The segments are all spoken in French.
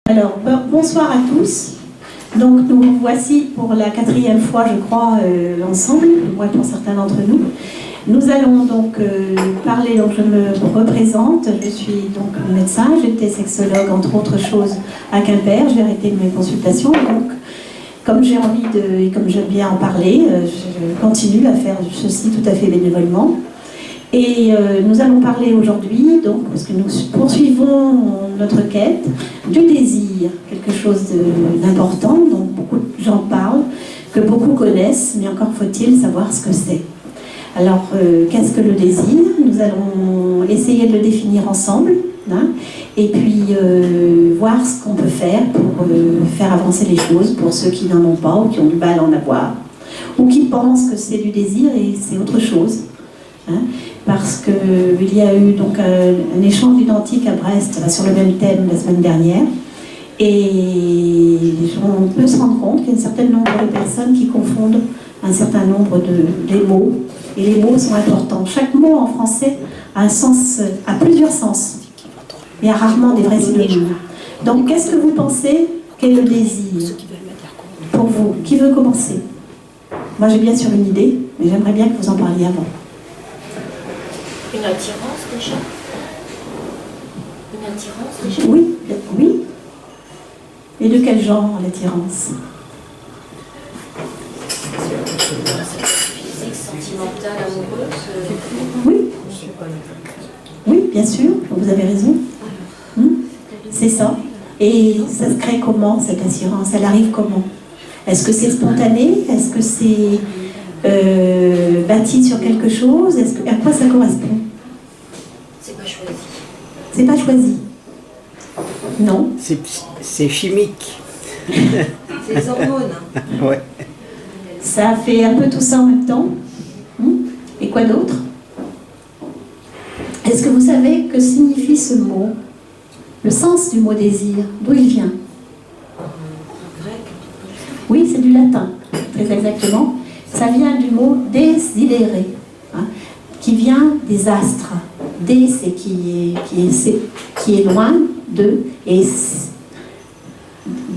Alors, bonsoir à tous. Donc, nous voici pour la 4e fois, je crois, ensemble, moi pour certains d'entre nous. Nous allons donc parler, donc je me représente, je suis donc médecin, j'étais sexologue entre autres choses à Quimper, j'ai arrêté mes consultations, donc comme j'ai envie et comme j'aime bien en parler, je continue à faire ceci tout à fait bénévolement. Et nous allons parler aujourd'hui, donc, parce que nous poursuivons notre quête du désir, quelque chose d'important, dont beaucoup de gens parlent, que beaucoup connaissent, mais encore faut-il savoir ce que c'est. Alors, qu'est-ce que le désir? Nous allons essayer de le définir ensemble, hein, et puis voir ce qu'on peut faire pour faire avancer les choses, pour ceux qui n'en ont pas ou qui ont du mal à en avoir, ou qui pensent que c'est du désir et c'est autre chose. Hein, parce qu'il y a eu donc un échange identique à Brest sur le même thème la semaine dernière, et on peut se rendre compte qu'il y a un certain nombre de personnes qui confondent un certain nombre des mots, et les mots sont importants. Chaque mot en français a un sens, a plusieurs sens, et a rarement des vrais synonymes. Donc qu'est-ce que vous pensez qu'est le désir pour vous? Qui veut commencer? Moi j'ai bien sûr une idée, mais j'aimerais bien que vous en parliez avant. Une attirance déjà? Une attirance déjà? Oui, oui. Et de quel genre l'attirance? Physique, sentimentale, amoureuse? Oui. Oui, bien sûr, vous avez raison. C'est ça. Et ça se crée comment, cette attirance? Elle arrive comment? Est-ce que c'est spontané? Est-ce que c'est bâti sur quelque chose? À quoi ça correspond? C'est pas choisi. C'est pas choisi. Non. C'est chimique. C'est les hormones. Ouais. Ça fait un peu tout ça en même temps. Et quoi d'autre? Est-ce que vous savez que signifie ce mot? Le sens du mot désir, d'où il vient? Grec. Oui, c'est du latin, très exactement. Ça vient du mot desidere, hein, qui vient des astres. Des, c'est qui est loin de, et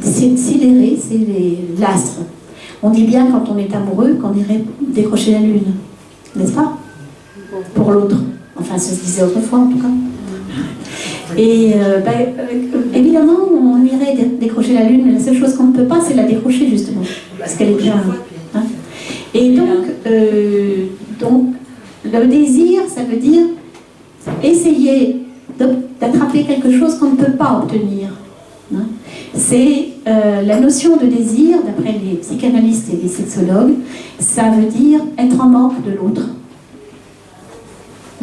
sidéré, c'est l'astre. On dit bien quand on est amoureux qu'on irait décrocher la lune, n'est-ce pas? Pour l'autre. Enfin, ça se disait autrefois en tout cas. Et évidemment, on irait décrocher la lune, mais la seule chose qu'on ne peut pas, c'est la décrocher justement, parce qu'elle est bien. Hein. Et donc, le désir, ça veut dire essayer d'attraper quelque chose qu'on ne peut pas obtenir. Hein. C'est la notion de désir, d'après les psychanalystes et les sexologues, ça veut dire être en manque de l'autre.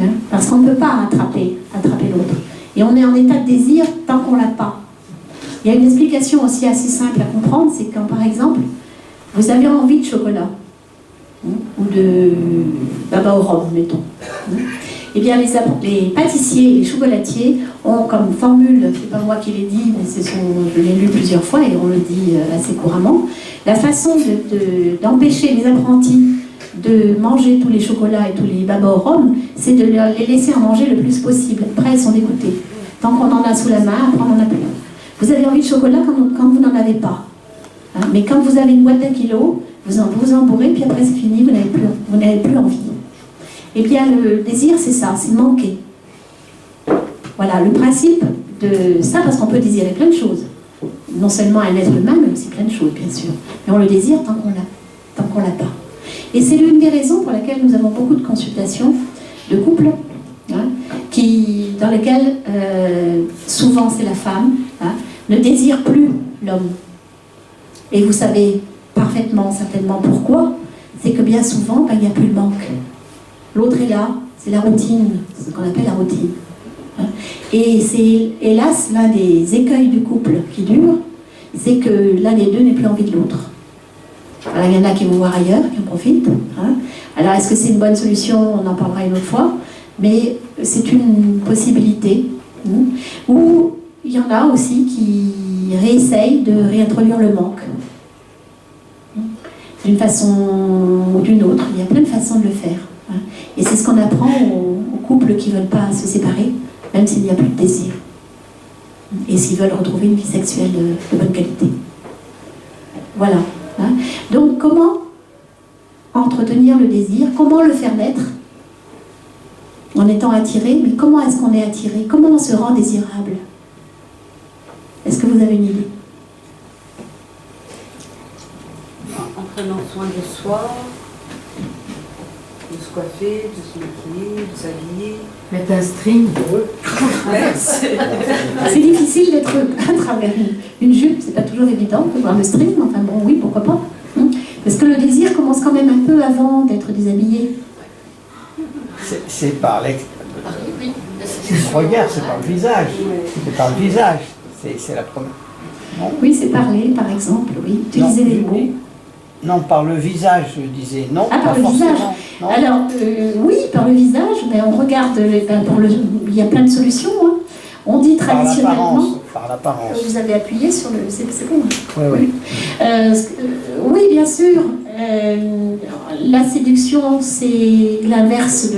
Hein. Parce qu'on ne peut pas attraper l'autre. Et on est en état de désir tant qu'on ne l'a pas. Il y a une explication aussi assez simple à comprendre, c'est quand par exemple, vous avez envie de chocolat, ou de baba au rhum, mettons. Eh bien, les pâtissiers et les chocolatiers ont comme formule, c'est pas moi qui l'ai dit, mais je l'ai lu plusieurs fois et on le dit assez couramment, la façon d'empêcher les apprentis de manger tous les chocolats et tous les baba au rhum, c'est de les laisser en manger le plus possible. Après, elles sont dégoûtées. Tant qu'on en a sous la main, après on n'en a plus. Vous avez envie de chocolat quand vous n'en avez pas. Hein, mais quand vous avez une boîte d'1 kilo, vous en bourrez, puis après c'est fini, vous n'avez plus envie. Eh bien, le désir, c'est ça, c'est manquer. Voilà, le principe de ça, parce qu'on peut désirer plein de choses. Non seulement un être humain, mais aussi plein de choses, bien sûr. Mais on le désire tant qu'on l'a pas. Et c'est l'une des raisons pour laquelle nous avons beaucoup de consultations de couples, hein, dans lesquelles, souvent c'est la femme, hein, ne désire plus l'homme. Et vous savez parfaitement, certainement pourquoi. C'est que bien souvent, il n'y a plus le manque. L'autre est là, c'est la routine, c'est ce qu'on appelle la routine. Hein. Et c'est hélas l'un des écueils du couple qui dure, c'est que l'un des deux n'ait plus envie de l'autre. Alors, il y en a qui vont voir ailleurs, qui en profitent. Hein. Alors, est-ce que c'est une bonne solution? On en parlera une autre fois. Mais c'est une possibilité. Hein. Ou il y en a aussi qui réessayent de réintroduire le manque. Hein. D'une façon ou d'une autre. Il y a plein de façons de le faire. Hein. Et c'est ce qu'on apprend aux couples qui ne veulent pas se séparer, même s'il n'y a plus de désir. Et s'ils veulent retrouver une vie sexuelle de bonne qualité. Voilà. Hein. Donc, comment entretenir le désir? Comment le faire naître? En étant attiré, mais comment est-ce qu'on est attiré? Comment on se rend désirable? Est-ce que vous avez une idée? En prenant soin de soi, de se coiffer, de se maquiller, de s'habiller. Mettre un string. C'est difficile d'être à travers une jupe, c'est pas toujours évident de voir le string, enfin bon, oui, pourquoi pas. Parce que le désir commence quand même un peu avant d'être déshabillé. C'est par le regard, c'est par le visage. C'est par le visage. C'est la première. Non, Oui, c'est parler, par exemple, oui, utiliser les mots. non, par le visage, je disais. Non, Ah, par pas le forcément. visage. Non. Alors, oui, par le visage, mais on regarde, il y a plein de solutions. Hein. On dit Par traditionnellement. l'apparence. Par l'apparence. Vous avez appuyé sur le. C'est bon. Hein. Oui, oui. Oui, bien sûr. La séduction, c'est l'inverse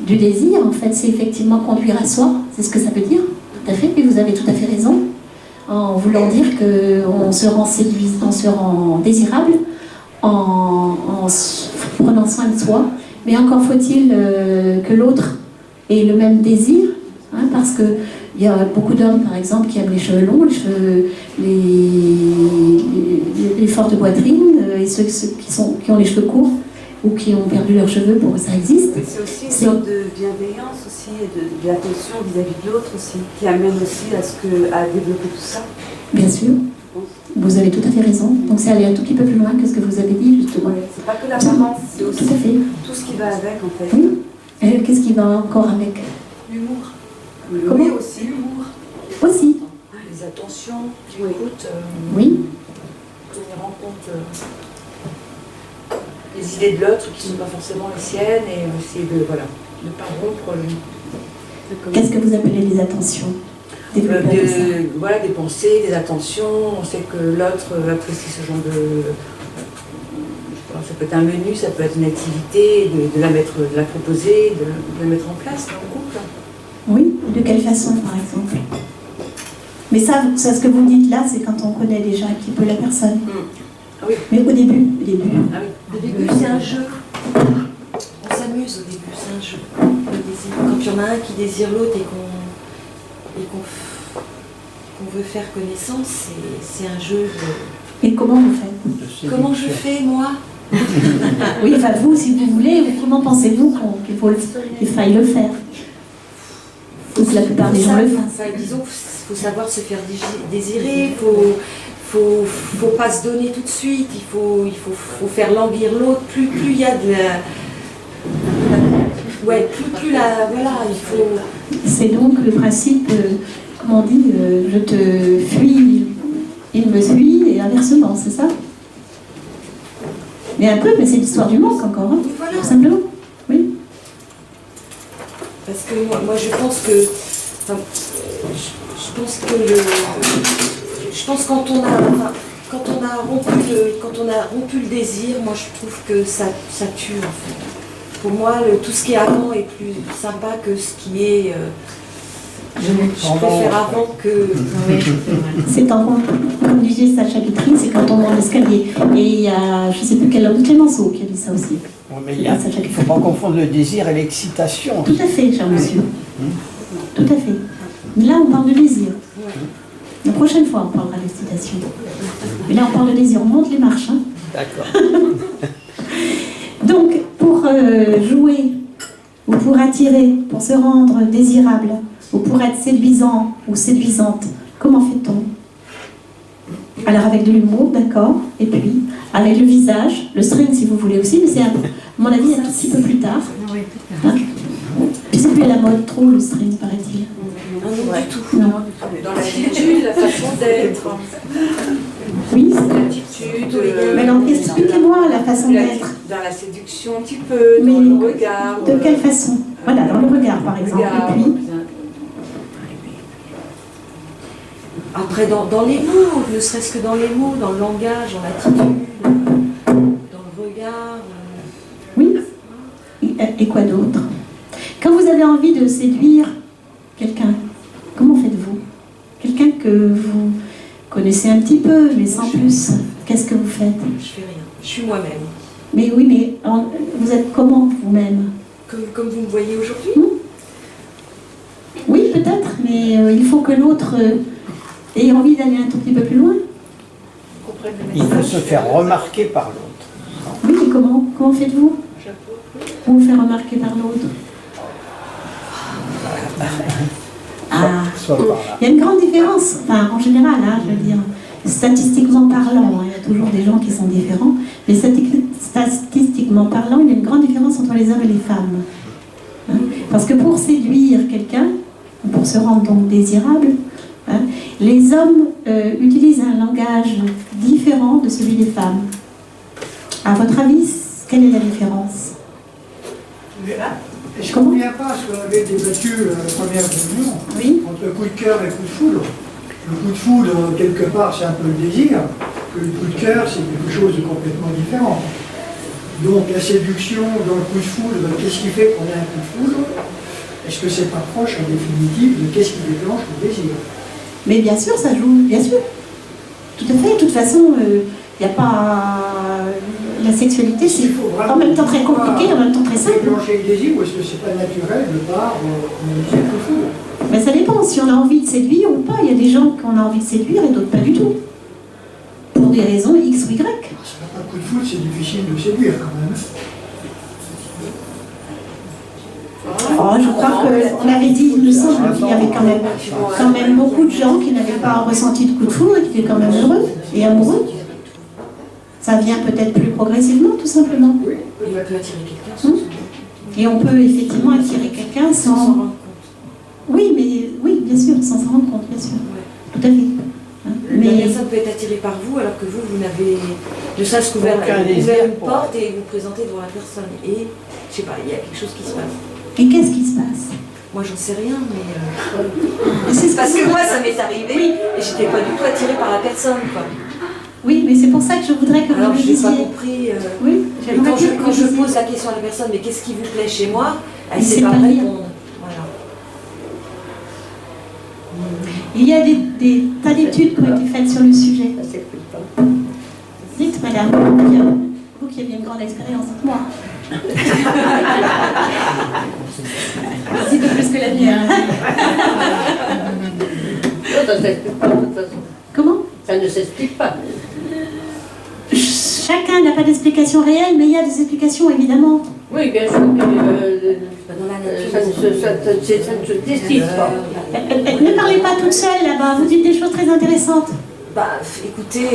du désir. En fait, c'est effectivement conduire à soi. C'est ce que ça veut dire. Tout à fait. Et vous avez tout à fait raison. En voulant dire qu'on se rend séduisant, on se rend désirable en prenant soin de soi. Mais encore faut-il que l'autre ait le même désir. Hein, parce qu'il y a beaucoup d'hommes, par exemple, qui aiment les cheveux longs, les fortes poitrines, et ceux qui ont les cheveux courts ou qui ont perdu leurs cheveux, pour que ça existe. C'est aussi une sorte de bienveillance aussi, et de l'attention vis-à-vis de l'autre aussi, qui amène aussi à développer tout ça. Bien sûr, vous avez tout à fait raison. Donc c'est aller un tout petit peu plus loin que ce que vous avez dit, justement. Ouais, c'est pas que l'apparence, c'est aussi Tout à fait. tout ce qui va avec en fait. Oui. Et qu'est-ce qui va encore avec? L'humour. Oui, aussi. L'humour. Aussi. Les attentions, l'écoute, Oui. tenir en compte les idées de l'autre qui ne sont pas forcément les siennes et essayer de ne pas rompre Qu'est-ce que vous appelez les attentions? Développez ça. des pensées, des attentions. On sait que l'autre apprécie ce genre de. Ça peut être un menu, ça peut être une activité, de la proposer, de la mettre en place dans le couple. Oui, de quelle façon, par exemple? Mais ça, ce que vous dites là, c'est quand on connaît déjà un petit peu la personne. Ah oui. Mais au début. Ah oui. Au début, c'est un jeu. On s'amuse au début, c'est un jeu. Le désir. Quand il y en a un qui désire l'autre et qu'on veut faire connaissance, c'est un jeu. Et comment vous faites? Comment je fais, moi? Oui, enfin vous, si vous voulez, comment pensez-vous qu'il faille le faire? Faut que la plupart des gens le fassent. Disons, il faut savoir se faire désirer, faut pas se donner tout de suite, il faut faire languir l'autre. Plus il y a de la... Ouais, plus la... Voilà, il faut... C'est donc le principe, comment on dit, je te fuis, il me suit, et inversement, c'est ça? Mais un peu, mais c'est l'histoire du manque encore, hein, Voilà. tout simplement. Oui. Parce que moi je pense que... Enfin, je pense quand on a rompu le désir, moi je trouve que ça tue en fait. Pour moi, tout ce qui est avant est plus sympa que ce qui est... je préfère avant que... C'est comme disait Sacha Guitry, c'est quand on monte l'escalier. Et il y a, je ne sais plus quel homme, Clémenceau qui a dit ça aussi. Oui, mais il ne faut pas confondre le désir et l'excitation. Tout à fait, cher monsieur. Tout à fait. Mais là, on parle de désir. La prochaine fois, on parlera d'excitation. Mais là, on parle de désir. On monte les marches. Hein. D'accord. Donc, pour jouer, ou pour attirer, pour se rendre désirable, ou pour être séduisant ou séduisante, comment fait-on? Alors, avec de l'humour, d'accord. Et puis, avec le visage, le string, si vous voulez aussi, mais c'est, à mon avis, un tout petit peu plus tard. Hein? Puis c'est plus à la mode, trop, le string, paraît-il. Non, du tout. Non. Dans l'attitude, la façon d'être, Oui, l'attitude, mais alors, expliquez-moi la façon d'être. dans la séduction un petit peu, dans Mais le regard. de quelle façon? Voilà, dans le regard, par exemple. Regard, Et puis, Après, dans les mots, ne serait-ce que dans les mots, dans le langage, dans l'attitude, dans le regard. oui. Et quoi d'autre? Quand vous avez envie de séduire quelqu'un, comment faites-vous? que vous connaissez un petit peu, mais sans plus. Qu'est-ce que vous faites? Je fais rien. Je suis moi-même. Mais oui, mais vous êtes comment vous-même? Comme vous me voyez aujourd'hui. Oui, peut-être, mais il faut que l'autre ait envie d'aller un tout petit peu plus loin. Il faut se faire remarquer par l'autre. Oui, mais comment faites-vous pour vous faire remarquer par l'autre? Soit par là. Il y a une grande différence, enfin, en général, hein, je veux dire, statistiquement parlant, hein, il y a toujours des gens qui sont différents, mais statistiquement parlant, il y a une grande différence entre les hommes et les femmes. Hein, parce que pour séduire quelqu'un, pour se rendre donc désirable, hein, les hommes utilisent un langage différent de celui des femmes. À votre avis, quelle est la différence? Je ne comprends pas ce qu'on avait débattu à la première réunion, Oui. entre coup de cœur et coup de foudre. Le coup de foudre, quelque part, c'est un peu le désir, que le coup de cœur, c'est quelque chose de complètement différent. Donc la séduction dans le coup de foudre, qu'est-ce qui fait qu'on a un coup de foudre? Est-ce que c'est pas proche, en définitive, de qu'est-ce qui déclenche le désir? Mais bien sûr, ça joue, bien sûr. Tout à fait, de toute façon, il n'y a pas... La sexualité, c'est en même temps très compliqué, en même temps très simple. Déclencher le désir, ou est-ce que c'est pas naturel de par, on disait, le coup de foudre? Mais ça dépend, si on a envie de séduire ou pas. Il y a des gens qu'on a envie de séduire et d'autres pas du tout. Pour des raisons X ou Y. C'est pas un coup de foudre, c'est difficile de séduire quand même. Oh, je crois qu'on avait dit, il me semble qu'il y avait quand même beaucoup de gens qui n'avaient pas ressenti de coup de foudre et qui étaient quand même heureux et amoureux. Ça vient peut-être plus progressivement, tout simplement. Et on peut attirer quelqu'un sans s'en rendre compte. Et on peut effectivement attirer quelqu'un Sans s'en sans... rendre compte. Oui, bien sûr, sans s'en rendre compte, bien sûr. Ouais. Tout à fait. Hein, La personne peut être attirée par vous alors que vous n'avez ne serait-ce qu'ouvert une porte et vous présentez devant la personne. Et je sais pas, il y a quelque chose qui se passe. Et qu'est-ce qui se passe? Moi j'en sais rien, mais C'est parce que moi ça m'est arrivé et j'étais pas du tout attirée par la personne, quoi. Oui, mais c'est pour ça que je voudrais que Alors vous je me n'ai pas disiez. compris. Oui, Et j'aimerais quand que vous je me disiez. pose la question à la personne, mais qu'est-ce qui vous plaît chez moi, elle Il ne sait sait pas pas me dire. répondre. Voilà. Il y a des tas d'études qui ont été faites sur le sujet. Dites, madame, vous qui avez une grande expérience, dites-moi. Un petit peu plus que la mienne. Ça ne s'explique pas de toute façon. Comment? Ça ne s'explique pas. Chacun n'a pas d'explication réelle, mais il y a des explications, évidemment. Oui, bien sûr, mais Dans la nature, ça ne se décide pas. Ne parlez pas toute seule là-bas, vous dites des choses très intéressantes. Bah, écoutez,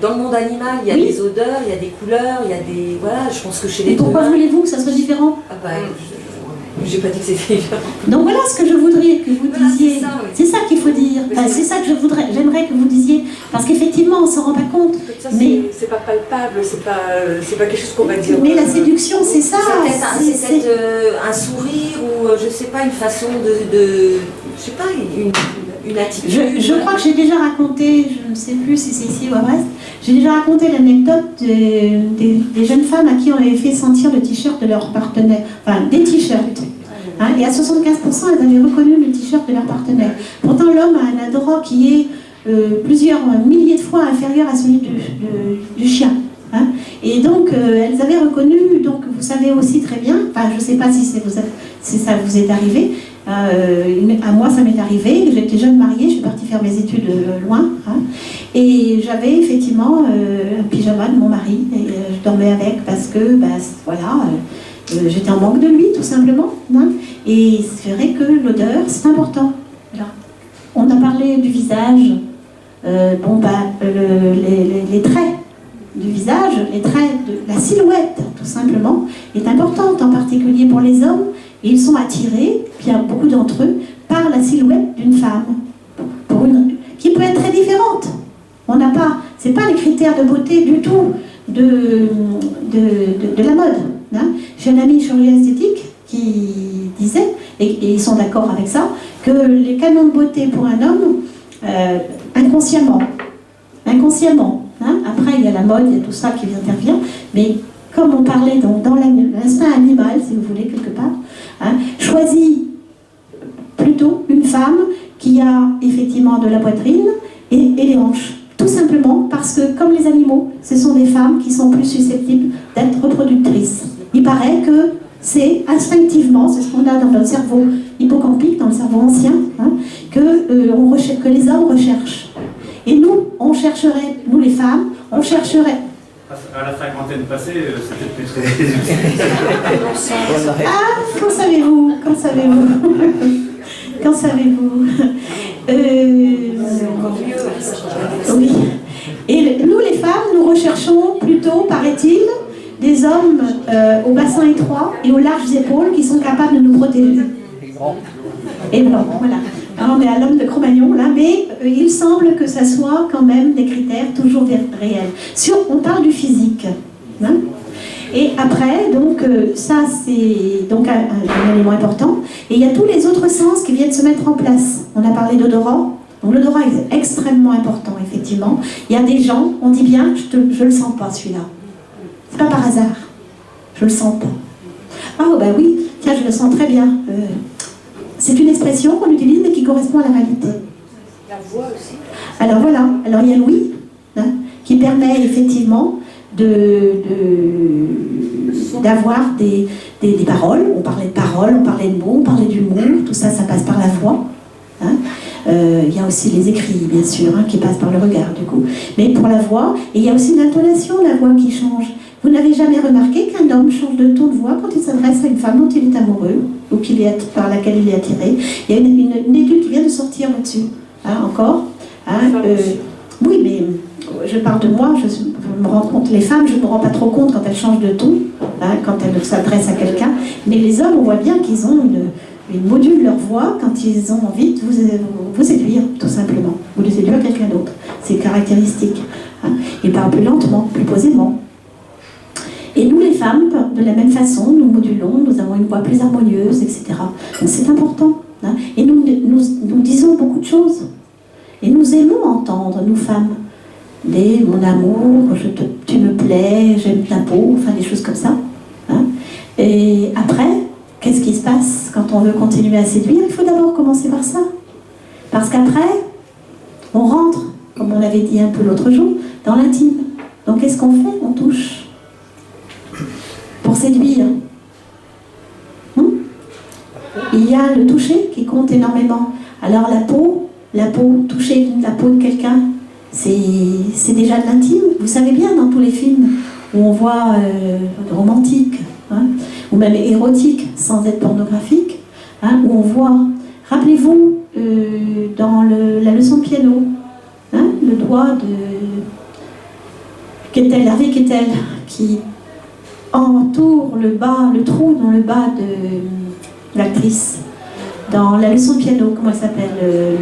dans le monde animal, il y a Oui. des odeurs, il y a des couleurs, il y a des... Voilà, je pense que chez Et les pourquoi humains... voulez-vous que ça soit différent? Ah bah, j'ai pas dit que c'était différent. Donc voilà ce que je voudrais que vous Voilà, disiez. c'est ça, oui. C'est ça qu'il faut dire. Enfin, c'est ça que j'aimerais que vous disiez. Parce qu'effectivement, on ne s'en rend pas compte. Ça, Mais- c'est pas palpable, c'est pas quelque chose qu'on va dire. Mais la séduction, c'est ça. C'est peut-être un sourire ou, je sais pas, une façon de je sais pas, une attitude. Je crois que j'ai déjà raconté, je ne sais plus si c'est ici ou à Brest, j'ai déjà raconté l'anecdote des jeunes femmes à qui on avait fait sentir le t-shirt de leur partenaire, enfin des t-shirts. Hein, et à 75%, elles avaient reconnu le t-shirt de leur partenaire. Pourtant, l'homme a un odorat qui est plusieurs milliers de fois inférieur à celui du chien. Hein. Et donc, elles avaient reconnu, donc vous savez aussi très bien, enfin je ne sais pas si ça vous est arrivé, à moi ça m'est arrivé, j'étais jeune mariée, je suis partie faire mes études loin, hein, et j'avais effectivement un pyjama de mon mari, et je dormais avec parce que, voilà, j'étais en manque de lui tout simplement, hein, et c'est vrai que l'odeur c'est important. Voilà. On a parlé du visage, les traits du visage, les traits de la silhouette, tout simplement, est importante, en particulier pour les hommes, et ils sont attirés, puis il y a beaucoup d'entre eux, par la silhouette d'une femme, qui peut être très différente. On n'a pas, c'est pas les critères de beauté du tout de la mode. Hein. J'ai un ami chirurgien esthétique qui disait, et ils sont d'accord avec ça, que les canons de beauté pour un homme, inconsciemment, hein, après il y a la mode, il y a tout ça qui intervient, mais comme on parlait dans l'instinct animal, si vous voulez, quelque part, hein, choisis plutôt une femme qu'il y a effectivement de la poitrine et les hanches. Tout simplement parce que, comme les animaux, ce sont des femmes qui sont plus susceptibles d'être reproductrices. Il paraît que c'est instinctivement, c'est ce qu'on a dans notre cerveau hippocampique, dans le cerveau ancien, hein, que les hommes recherchent. Et nous, on chercherait, nous les femmes, on chercherait. À la cinquantaine passée, c'était plus très... Ah, qu'en savez-vous? Qu'en savez-vous? Qu'en savez-vous? Oui. Et nous, les femmes, nous recherchons plutôt, paraît-il, des hommes au bassin étroit et aux larges épaules qui sont capables de nous protéger. Et blancs, voilà. Alors, on est à l'homme de Cro-Magnon, là, mais il semble que ça soit quand même des critères toujours réels. On parle du physique. Hein. Et après, donc, ça, c'est donc un élément important. Et il y a tous les autres sens qui viennent se mettre en place. On a parlé d'odorat. Donc, l'odorat est extrêmement important, effectivement. Il y a des gens, on dit bien, je le sens pas, celui-là. C'est pas par hasard. Je le sens pas. Ah, ben oui, tiens, je le sens très bien. C'est une expression qu'on utilise, mais qui correspond à la réalité. La voix aussi. Alors voilà, alors il y a l'ouïe, hein, qui permet effectivement d'avoir des paroles. On parlait de paroles, on parlait de mots, on parlait d'humour, tout ça, ça passe par la voix. Hein. Il y a aussi les écrits, bien sûr, hein, qui passent par le regard, du coup. Mais pour la voix, et il y a aussi l'intonation de la voix qui change. Vous n'avez jamais remarqué qu'un homme change de ton de voix quand il s'adresse à une femme dont il est amoureux, ou par laquelle il est attiré? Il y a une étude qui vient de sortir là-dessus. Hein, encore hein, oui, mais je parle de moi, je me rends compte, les femmes, je ne me rends pas trop compte quand elles changent de ton, hein, quand elles s'adressent à quelqu'un, mais les hommes, on voit bien qu'ils ont ils modulent leur voix quand ils ont envie de vous séduire, tout simplement, ou de séduire quelqu'un d'autre. C'est caractéristique. Hein. Ils parlent plus lentement, plus posément. Et nous, les femmes, de la même façon, nous modulons, nous avons une voix plus harmonieuse, etc. Donc c'est important. Hein. Et nous disons beaucoup de choses. Et nous aimons entendre, nous femmes, des « mon amour »,« tu me plais »,« j'aime ta peau », enfin des choses comme ça. Hein. Et après, qu'est-ce qui se passe quand on veut continuer à séduire? Il faut d'abord commencer par ça. Parce qu'après, on rentre, comme on l'avait dit un peu l'autre jour, dans l'intime. Donc qu'est-ce qu'on fait? On touche. Pour séduire. Il y a le toucher qui compte énormément. Alors la peau, toucher la peau de quelqu'un, c'est déjà de l'intime. Vous savez bien, dans tous les films où on voit romantique, hein, ou même érotique, sans être pornographique, hein, où on voit, rappelez-vous, dans la leçon de piano, hein, le doigt de Harvey Kettel, qui entoure le trou dans le bas de l'actrice. Dans la leçon de piano, comment elle s'appelle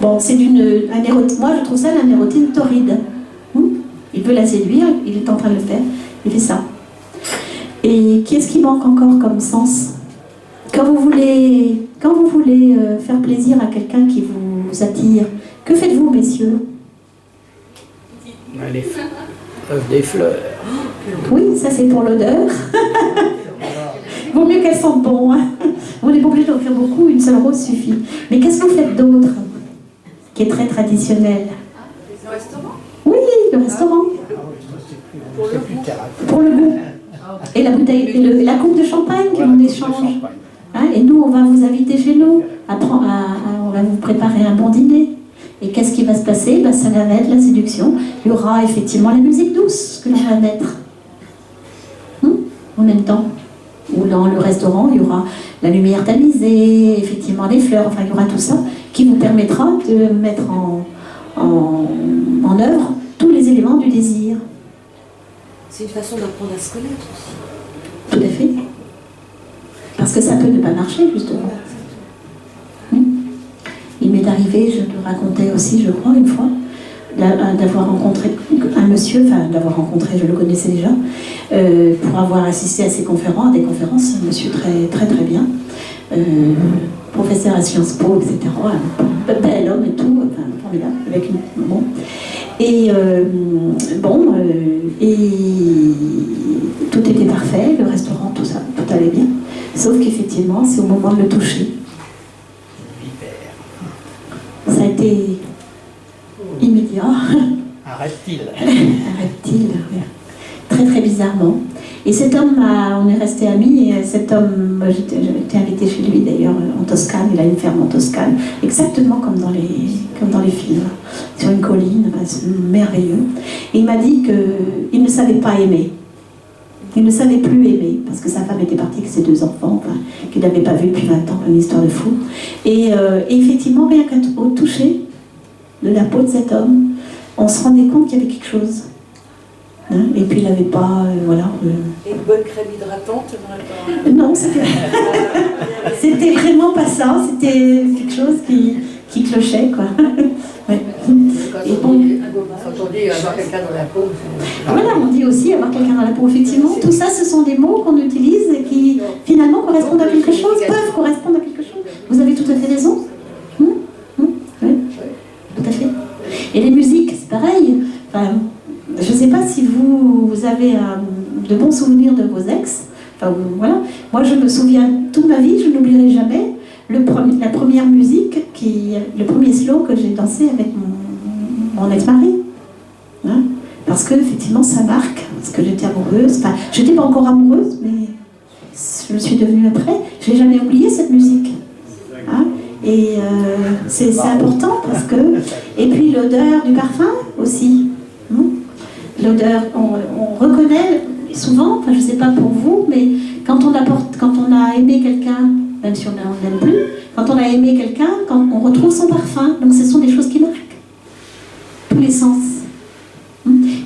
Bon, c'est un érotisme. Moi, je trouve ça un érotisme torride. Il veut la séduire, il est en train de le faire, il fait ça. Et qu'est-ce qui manque encore comme sens? Quand vous voulez faire plaisir à quelqu'un qui vous attire, que faites-vous, messieurs? Des fleurs. Oui, ça c'est pour l'odeur. Vaut mieux qu'elles sentent bon. Hein. On n'est pas obligé d'en faire beaucoup, une seule rose suffit. Mais qu'est-ce que vous faites d'autre, qui est très traditionnel? Le restaurant? Oui, le restaurant. Pour le goût. Et la bouteille, et la coupe de champagne que l'on échange. Hein, et nous, on va vous inviter chez nous. On va vous préparer un bon dîner. Et qu'est-ce qui va se passer? Ça va être la séduction. Il y aura effectivement la musique douce que l'on va mettre. En même temps. Ou dans le restaurant, il y aura la lumière tamisée, effectivement les fleurs, enfin il y aura tout ça qui vous permettra de mettre en œuvre tous les éléments du désir. C'est une façon d'apprendre à se connaître aussi. Tout à fait. Parce que ça peut ne pas marcher, justement. Il m'est arrivé, je le racontais aussi, je crois, une fois, d'avoir rencontré un monsieur, enfin d'avoir rencontré, je le connaissais déjà, pour avoir assisté à des conférences, un monsieur très très très bien, professeur à Sciences Po, etc., un bel homme et tout, enfin formidable, avec une... Bon. Et et tout était parfait, le restaurant, tout ça, tout allait bien, sauf qu'effectivement, c'est au moment de le toucher. été immédiat. Un reptile. Un reptile, oui. Très très bizarrement. Et cet homme, on est resté amis, et cet homme, j'étais invitée chez lui d'ailleurs en Toscane, il a une ferme en Toscane, exactement comme dans les films, sur une colline, enfin, c'est merveilleux. Et il m'a dit qu'il ne savait pas aimer. Il ne savait plus aimer, parce que sa femme était partie avec ses 2 enfants, enfin, qu'il n'avait pas vu depuis 20 ans, une histoire de fou. Et effectivement, rien qu'au toucher de la peau de cet homme, on se rendait compte qu'il y avait quelque chose. Hein, et puis il n'avait pas, voilà. Et une bonne crème hydratante, on aurait pas... Non, c'était vraiment pas ça, c'était quelque chose qui clochait, quoi. Ouais. Et bon, Quand on dit avoir quelqu'un dans la peau, voilà, on dit aussi avoir quelqu'un dans la peau, effectivement. Tout ça, ce sont des mots qu'on utilise et qui, finalement, correspondent à quelque chose, peuvent correspondre à quelque chose. Vous avez tout à fait raison. Oui, tout à fait. Et les musiques, c'est pareil. Enfin, je ne sais pas si vous avez de bons souvenirs de vos ex. Enfin, voilà. Moi, je me souviens toute ma vie, je n'oublierai jamais la première musique, le premier slow que j'ai dansé avec mon ex-mari. Hein, parce que, effectivement, ça marque. Parce que j'étais amoureuse. Enfin, je n'étais pas encore amoureuse, mais je le suis devenue après. Je n'ai jamais oublié cette musique. Hein, et c'est important parce que... Et puis l'odeur du parfum aussi. L'odeur, on reconnaît souvent, enfin je ne sais pas pour vous, mais quand on a aimé quelqu'un, même si on n'aime plus, quand on a aimé quelqu'un, quand on retrouve son parfum, donc ce sont des choses qui marquent tous les sens.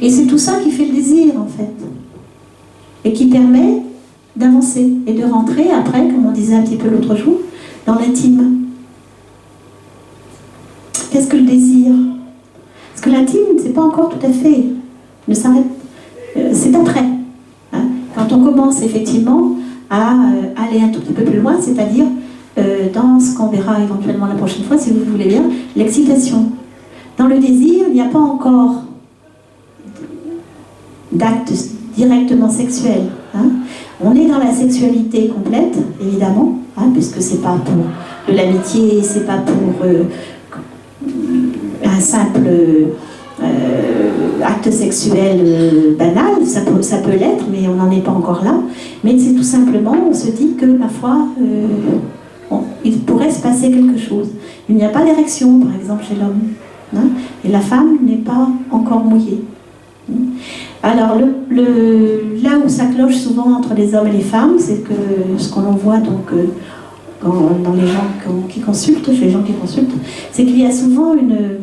Et c'est tout ça qui fait le désir en fait, et qui permet d'avancer et de rentrer après, comme on disait un petit peu l'autre jour, dans l'intime. Qu'est-ce que le désir? Parce que l'intime, c'est pas encore tout à fait, ne s'arrête, c'est après. Hein, quand on commence effectivement à aller un tout petit peu plus loin, c'est-à-dire dans ce qu'on verra éventuellement la prochaine fois, si vous voulez bien, l'excitation. Dans le désir, il n'y a pas encore d'acte directement sexuel. Hein. On est dans la sexualité complète, évidemment, hein, puisque c'est pas pour de l'amitié, c'est pas pour un simple acte sexuel banal, ça peut l'être, mais on n'en est pas encore là. Mais c'est tout simplement, on se dit que, ma foi, il pourrait se passer quelque chose. Il n'y a pas d'érection, par exemple, chez l'homme. Hein, et la femme n'est pas encore mouillée. Alors, là où ça cloche souvent entre les hommes et les femmes, c'est que ce qu'on voit donc dans les gens qui consultent, chez les gens qui consultent, c'est qu'il y a souvent une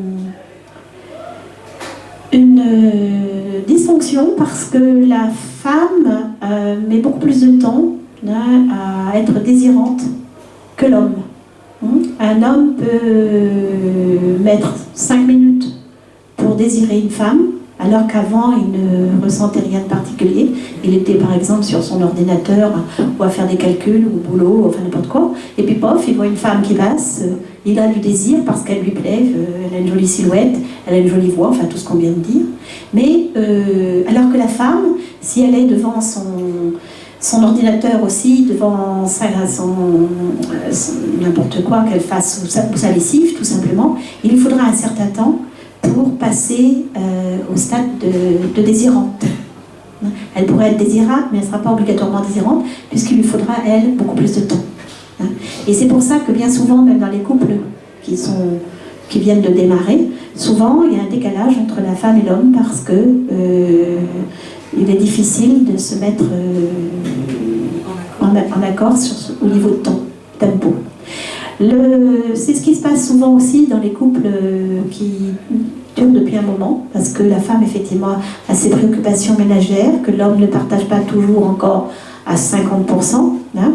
dysfonction parce que la femme met beaucoup plus de temps à être désirante que l'homme. Un homme peut mettre 5 minutes pour désirer une femme, alors qu'avant il ne ressentait rien de particulier. Il était par exemple sur son ordinateur ou à faire des calculs ou au boulot, enfin n'importe quoi. Et puis pof, il voit une femme qui passe, il a du désir parce qu'elle lui plaît, elle a une jolie silhouette, elle a une jolie voix, enfin tout ce qu'on vient de dire. Mais alors que la femme, si elle est devant son ordinateur aussi, devant n'importe quoi qu'elle fasse, ou sa lessive tout simplement, il lui faudra un certain temps pour passer au stade de désirante. Elle pourrait être désirable, mais elle ne sera pas obligatoirement désirante, puisqu'il lui faudra, elle, beaucoup plus de temps. Et c'est pour ça que bien souvent, même dans les couples qui viennent de démarrer, souvent il y a un décalage entre la femme et l'homme, parce que il est difficile de se mettre en accord au niveau de temps, tempo. C'est ce qui se passe souvent aussi dans les couples qui durent depuis un moment, parce que la femme effectivement a ses préoccupations ménagères, que l'homme ne partage pas toujours encore à 50%. Hein.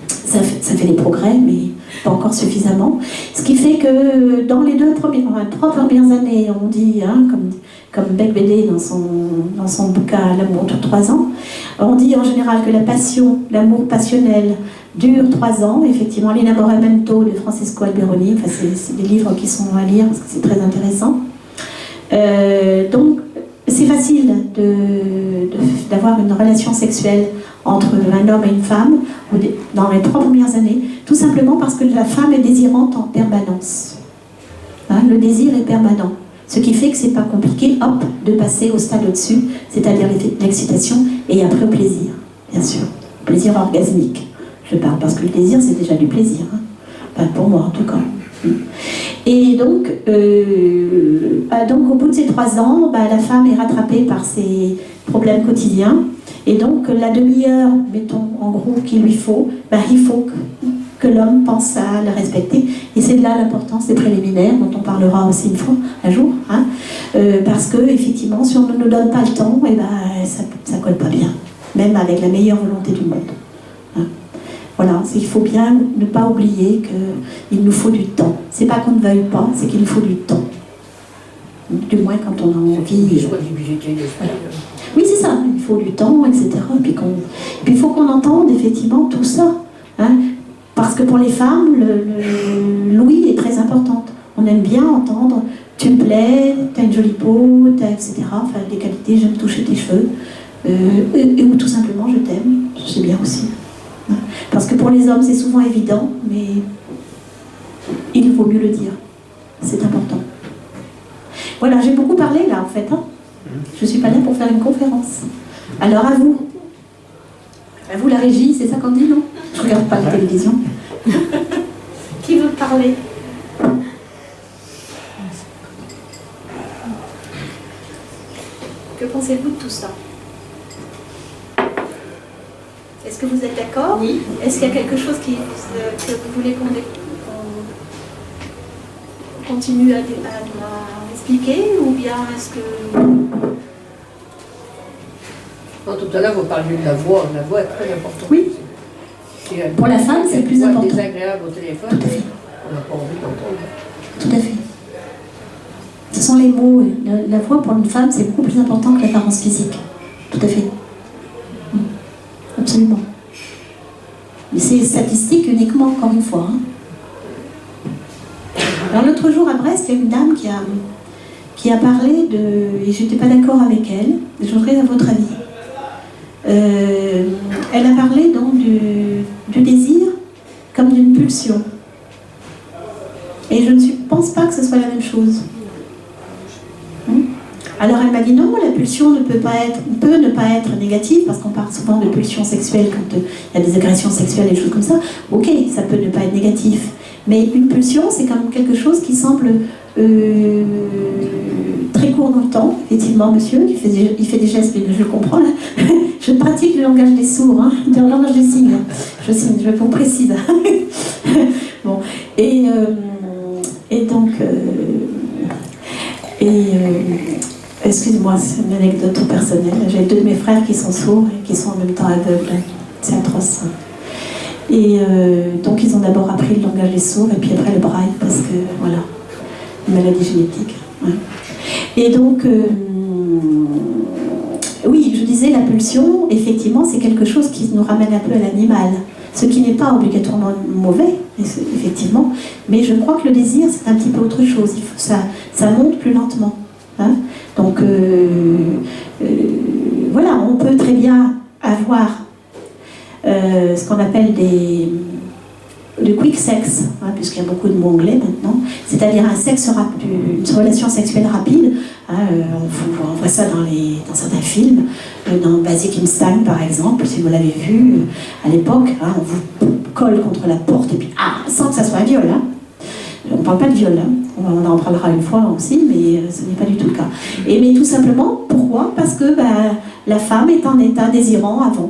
Ça fait des progrès, mais pas encore suffisamment. Ce qui fait que dans les 3 premières années, on dit, hein, comme Beck Bédé dans son bouquin L'amour dure 3 ans, on dit en général que la passion, l'amour passionnel, dure 3 ans. Effectivement, L'Innamoramento de Francesco Alberoni, enfin, c'est des livres qui sont à lire parce que c'est très intéressant. Donc, c'est facile d'avoir une relation sexuelle entre un homme et une femme dans les 3 premières années, tout simplement parce que la femme est désirante en permanence. Hein, le désir est permanent. Ce qui fait que c'est pas compliqué, hop, de passer au stade au-dessus, c'est-à-dire l'excitation, et après au plaisir, bien sûr. Plaisir orgasmique. Je parle parce que le désir, c'est déjà du plaisir. Hein. Enfin, pour moi, en tout cas. Et donc, au bout de ces 3 ans, la femme est rattrapée par ses problèmes quotidiens. Et donc, la demi-heure, mettons, en gros, qu'il lui faut, il faut que l'homme pense à le respecter. Et c'est de là l'importance des préliminaires, dont on parlera aussi une fois, un jour. Hein, parce que, effectivement, si on ne nous donne pas le temps, ça colle pas bien. Même avec la meilleure volonté du monde. Hein. Voilà, il faut bien ne pas oublier qu'il nous faut du temps. C'est pas qu'on ne veuille pas, c'est qu'il nous faut du temps. Du moins quand on a envie. Oui, c'est ça, il faut du temps, etc. Puis il faut qu'on entende effectivement tout ça. Hein. Parce que pour les femmes, l'ouïe est très importante. On aime bien entendre « tu me plais, t'as une jolie peau, etc. » Enfin, des qualités, j'aime toucher tes cheveux. Ou tout simplement « je t'aime », c'est bien aussi. Parce que pour les hommes, c'est souvent évident, mais il vaut mieux le dire. C'est important. Voilà, j'ai beaucoup parlé là, en fait. Hein. Je ne suis pas là pour faire une conférence. Alors, à vous. À vous, la régie, c'est ça qu'on dit, non? Je ne regarde pas la télévision. Qui veut parler? Que pensez-vous de tout ça? Est-ce que vous êtes d'accord? Oui. Est-ce qu'il y a quelque chose que vous voulez qu'on continue à expliquer, ou bien est-ce que... Tout à l'heure, vous parliez de la voix. La voix est très importante. Oui. Pour la femme, c'est le plus important. Désagréable au téléphone. Tout à fait. On n'a pas envie d'entendre. Tout à fait. Ce sont les mots. La voix pour une femme, c'est beaucoup plus important que l'apparence physique. Tout à fait. Absolument. Mais c'est statistique uniquement, encore une fois. Hein. Alors l'autre jour à Brest, il y a une dame qui a parlé de... Et je n'étais pas d'accord avec elle, je voudrais votre avis. Elle a parlé donc du désir comme d'une pulsion. Et je ne pense pas que ce soit la même chose. Alors elle m'a dit non, la pulsion peut ne pas être négative, parce qu'on parle souvent de pulsion sexuelle quand il y a des agressions sexuelles et des choses comme ça. Ok, ça peut ne pas être négatif. Mais une pulsion, c'est quand même quelque chose qui semble très court dans le temps. Effectivement, monsieur, il fait des gestes, mais je le comprends là. Je pratique le langage des sourds, hein, le langage des signes. Je signe, je vous précise. Bon, et donc... excusez-moi, c'est une anecdote personnelle. J'ai 2 de mes frères qui sont sourds et qui sont en même temps aveugles. C'est atroce. Et donc ils ont d'abord appris le langage des sourds et puis après le braille, parce que voilà, une maladie génétique. Ouais. Et donc, oui, je disais, la pulsion, effectivement, c'est quelque chose qui nous ramène un peu à l'animal. Ce qui n'est pas obligatoirement mauvais, effectivement, mais je crois que le désir, c'est un petit peu autre chose. Ça monte plus lentement. Hein. Donc, voilà, on peut très bien avoir ce qu'on appelle le quick sex, hein, puisqu'il y a beaucoup de mots anglais maintenant, c'est-à-dire une relation sexuelle rapide. Hein, on voit ça dans certains films, dans Basic Instinct par exemple, si vous l'avez vu à l'époque, hein, on vous colle contre la porte et puis sans que ça soit un viol. Hein. On ne parle pas de viol, hein. On en parlera une fois aussi, mais ce n'est pas du tout le cas. Mais tout simplement, pourquoi? Parce que la femme est en état désirant avant.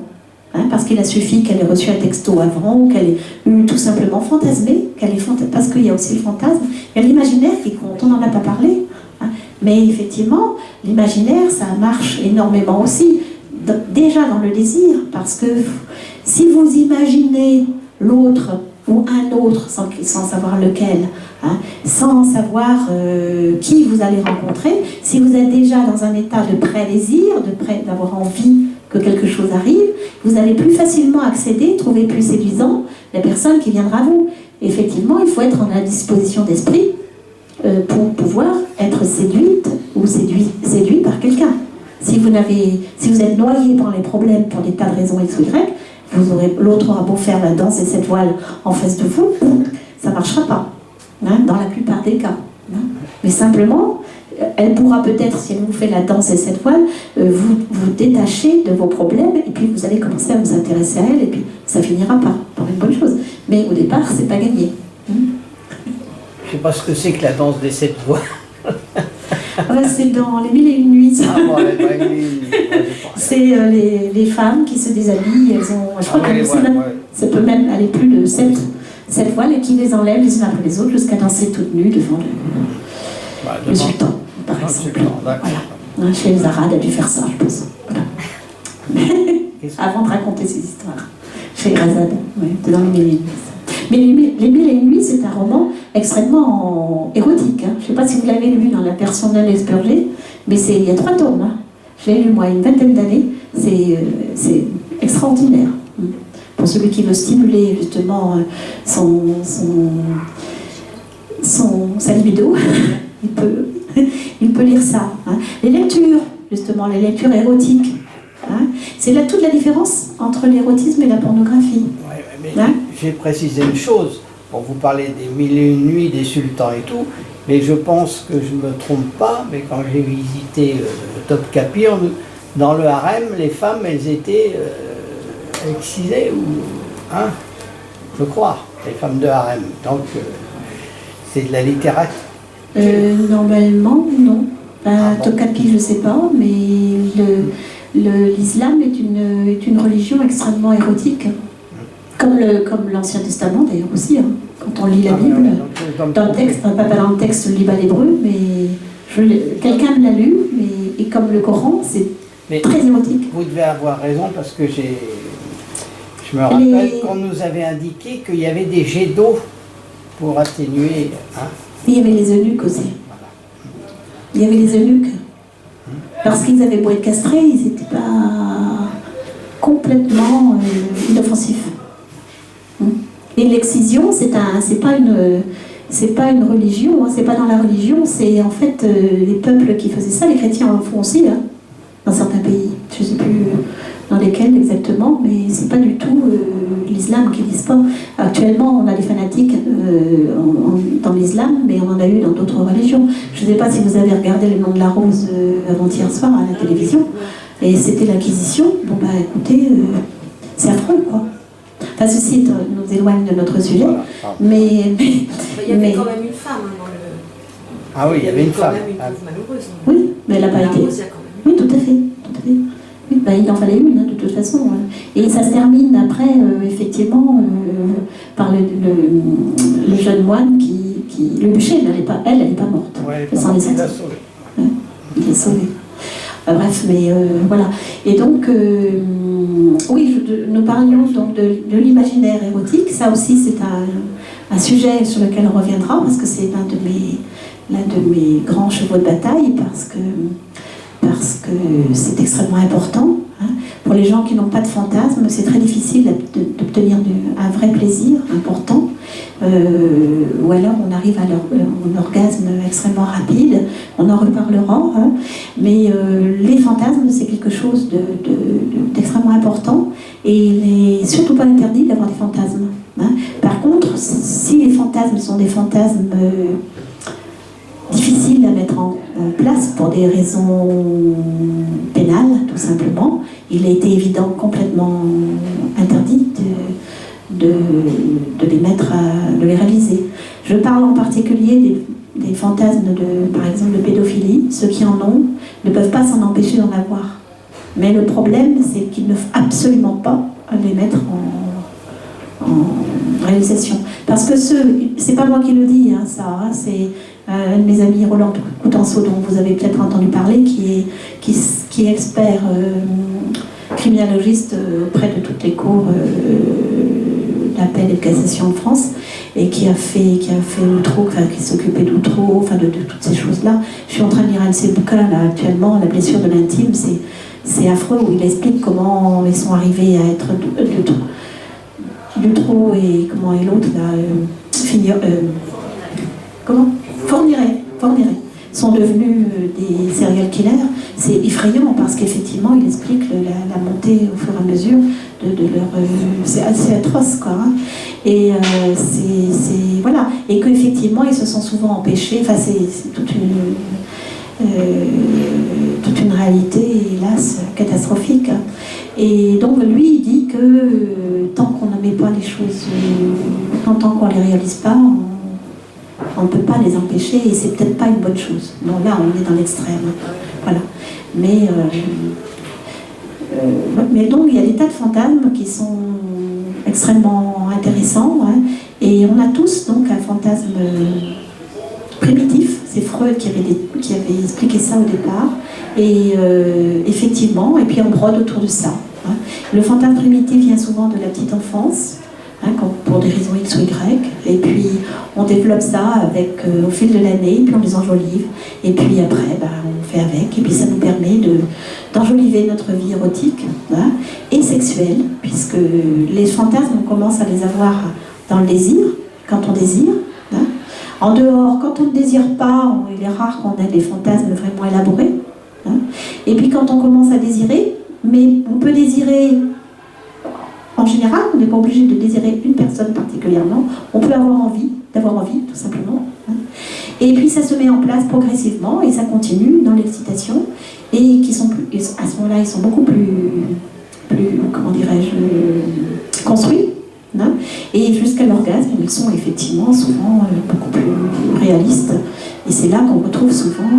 Hein, parce qu'il a suffi qu'elle ait reçu un texto avant, ou qu'elle ait eu tout simplement fantasmé, parce qu'il y a aussi le fantasme, il y a l'imaginaire qui compte, on n'en a pas parlé. Hein, mais effectivement, l'imaginaire, ça marche énormément aussi, déjà dans le désir, parce que si vous imaginez l'autre ou un autre, sans savoir lequel, hein, sans savoir qui vous allez rencontrer, si vous êtes déjà dans un état de pré-désir, d'avoir envie que quelque chose arrive, vous allez plus facilement accéder, trouver plus séduisant la personne qui viendra à vous. Effectivement, il faut être en disposition d'esprit pour pouvoir être séduite ou séduit par quelqu'un. Si vous êtes noyé par les problèmes pour des tas de raisons X ou Y, l'autre aura beau faire la danse et cette voile en face de vous, ça ne marchera pas, hein, dans la plupart des cas. Hein. Mais simplement, elle pourra peut-être, si elle vous fait la danse et cette voile, vous détacher de vos problèmes, et puis vous allez commencer à vous intéresser à elle, et puis ça finira par une bonne chose. Mais au départ, c'est pas gagné. Je ne sais pas ce que c'est que la danse des 7 voix. C'est dans les 1001 nuits. Ah, ouais, C'est les femmes qui se déshabillent, elles ont, je crois que ça peut même aller plus de 7 voiles, et qui les enlèvent les unes après les autres jusqu'à danser toutes nues devant le sultan, par exemple. Voilà. Chez les Arabes, a dû faire ça, je pense. Voilà. Avant de raconter ces histoires. Chez Razad, dans les 1001 nuits. Mais les 1001 nuits, c'est un roman extrêmement érotique. Hein. Je ne sais pas si vous l'avez lu dans la version non expurgée, mais il y a 3 tomes. Hein. Je l'ai lu, moi, une vingtaine d'années. C'est extraordinaire. Pour celui qui veut stimuler, justement, sa libido, il peut lire ça. Hein. Les lectures, justement, les lectures érotiques. Hein. C'est là toute la différence entre l'érotisme et la pornographie. Hein? J'ai précisé une chose, pour vous parler des 1001 nuits, des sultans et tout, mais je pense que je ne me trompe pas, mais quand j'ai visité Topkapi, dans le harem, les femmes, elles étaient excisées, hein, je crois, les femmes de harem. Donc, c'est de la littérature. Normalement, non. Topkapi, je ne sais pas, mais l'islam est une religion extrêmement érotique. Comme l'Ancien Testament d'ailleurs aussi, hein. Quand on lit la Bible, dans le texte, pas dans le texte, je lis pas l'hébreu, mais quelqu'un me l'a lu, et comme le Coran, c'est très érotique. Vous devez avoir raison, parce que je me rappelle qu'on nous avait indiqué qu'il y avait des jets d'eau pour atténuer. Hein. Il y avait les eunuques aussi. Voilà. Il y avait les eunuques. Parce qu'ils avaient beau être castrés, ils n'étaient pas complètement inoffensifs. Et l'excision, c'est pas une religion, hein, c'est pas dans la religion, c'est en fait les peuples qui faisaient ça, les chrétiens en font aussi, hein, dans certains pays. Je ne sais plus dans lesquels exactement, mais c'est pas du tout l'islam qui dit pas. Actuellement, on a des fanatiques dans l'islam, mais on en a eu dans d'autres religions. Je ne sais pas si vous avez regardé Le Nom de la Rose avant-hier soir à la télévision, et c'était l'Inquisition. Bon bah écoutez, c'est affreux quoi. Enfin, ceci nous éloigne de notre sujet, voilà. Mais il y avait quand même une femme dans le... Ah oui, il y avait une femme. Quand même une pauvre malheureuse. Oui, mais elle n'a pas été... Oui, tout à fait. Oui, bah, il en fallait une, hein, de toute façon. Ouais. Et ça se termine après, effectivement, par le jeune moine qui... Le bûcher, elle n'est pas morte. Ouais, elle s'en est sortie. Il l'a sauvé. Ouais, il est sauvé. Bref, mais voilà. Et donc, oui, nous parlions donc de l'imaginaire érotique. Ça aussi, c'est un sujet sur lequel on reviendra, parce que c'est l'un de mes grands chevaux de bataille, parce que c'est extrêmement important. Hein. Pour les gens qui n'ont pas de fantasme, c'est très difficile d'obtenir un vrai plaisir important. Ou alors on arrive à un orgasme extrêmement rapide, on en reparlera, hein. Mais les fantasmes, c'est quelque chose d'extrêmement important, et il n'est surtout pas interdit d'avoir des fantasmes. Hein. Par contre, si les fantasmes sont des fantasmes difficiles à mettre en place pour des raisons pénales, tout simplement, il a été évident complètement interdit de les réaliser. Je parle en particulier des fantasmes par exemple de pédophilie. Ceux qui en ont ne peuvent pas s'en empêcher d'en avoir. Mais le problème, c'est qu'ils ne faut absolument pas les mettre en réalisation. Parce que c'est pas moi qui le dis, hein, ça, hein, c'est un de mes amis, Roland Coutenceau, dont vous avez peut-être entendu parler, qui est expert criminologiste auprès de toutes les cours d'appel et de cassation de France, et qui a fait Outreau, enfin, qui s'occupait d'Outreau, enfin de toutes ces choses-là. Je suis en train de lire un de ses bouquins là, actuellement, La blessure de l'intime, c'est affreux, où il explique comment ils sont arrivés à être Outreau et comment est l'autre là, Fourniret sont devenus des serial killers. C'est effrayant parce qu'effectivement il explique la montée au fur et à mesure c'est assez atroce, quoi. Hein. Et voilà. Et qu'effectivement, ils se sont souvent empêchés. Enfin, c'est toute une réalité, hélas, catastrophique. Et donc, lui, il dit que tant qu'on ne met pas les choses, tant qu'on ne les réalise pas, on ne peut pas les empêcher, et c'est peut-être pas une bonne chose. Bon, là, on est dans l'extrême. Voilà. Mais donc, il y a des tas de fantasmes qui sont extrêmement intéressants. Hein, et on a tous donc un fantasme primitif. C'est Freud qui avait expliqué ça au départ. Et effectivement, et puis on brode autour de ça. Hein. Le fantasme primitif vient souvent de la petite enfance, hein, pour des raisons X ou Y. Et puis on développe ça au fil de l'année, puis on les enjolive. Et puis après, on fait avec. Et puis ça nous permet d'enjoliver notre vie érotique, hein, et sexuelle, puisque les fantasmes, on commence à les avoir dans le désir, quand on désire. Hein. En dehors, quand on ne désire pas, il est rare qu'on ait des fantasmes vraiment élaborés. Hein. Et puis quand on commence à désirer, mais on peut désirer, en général, on n'est pas obligé de désirer une personne particulièrement, on peut d'avoir envie, tout simplement. Hein. Et puis ça se met en place progressivement, et ça continue dans l'excitation, et à ce moment-là, ils sont beaucoup plus comment dirais-je, construits. Hein. Et jusqu'à l'orgasme, ils sont effectivement souvent beaucoup plus réalistes. Et c'est là qu'on retrouve souvent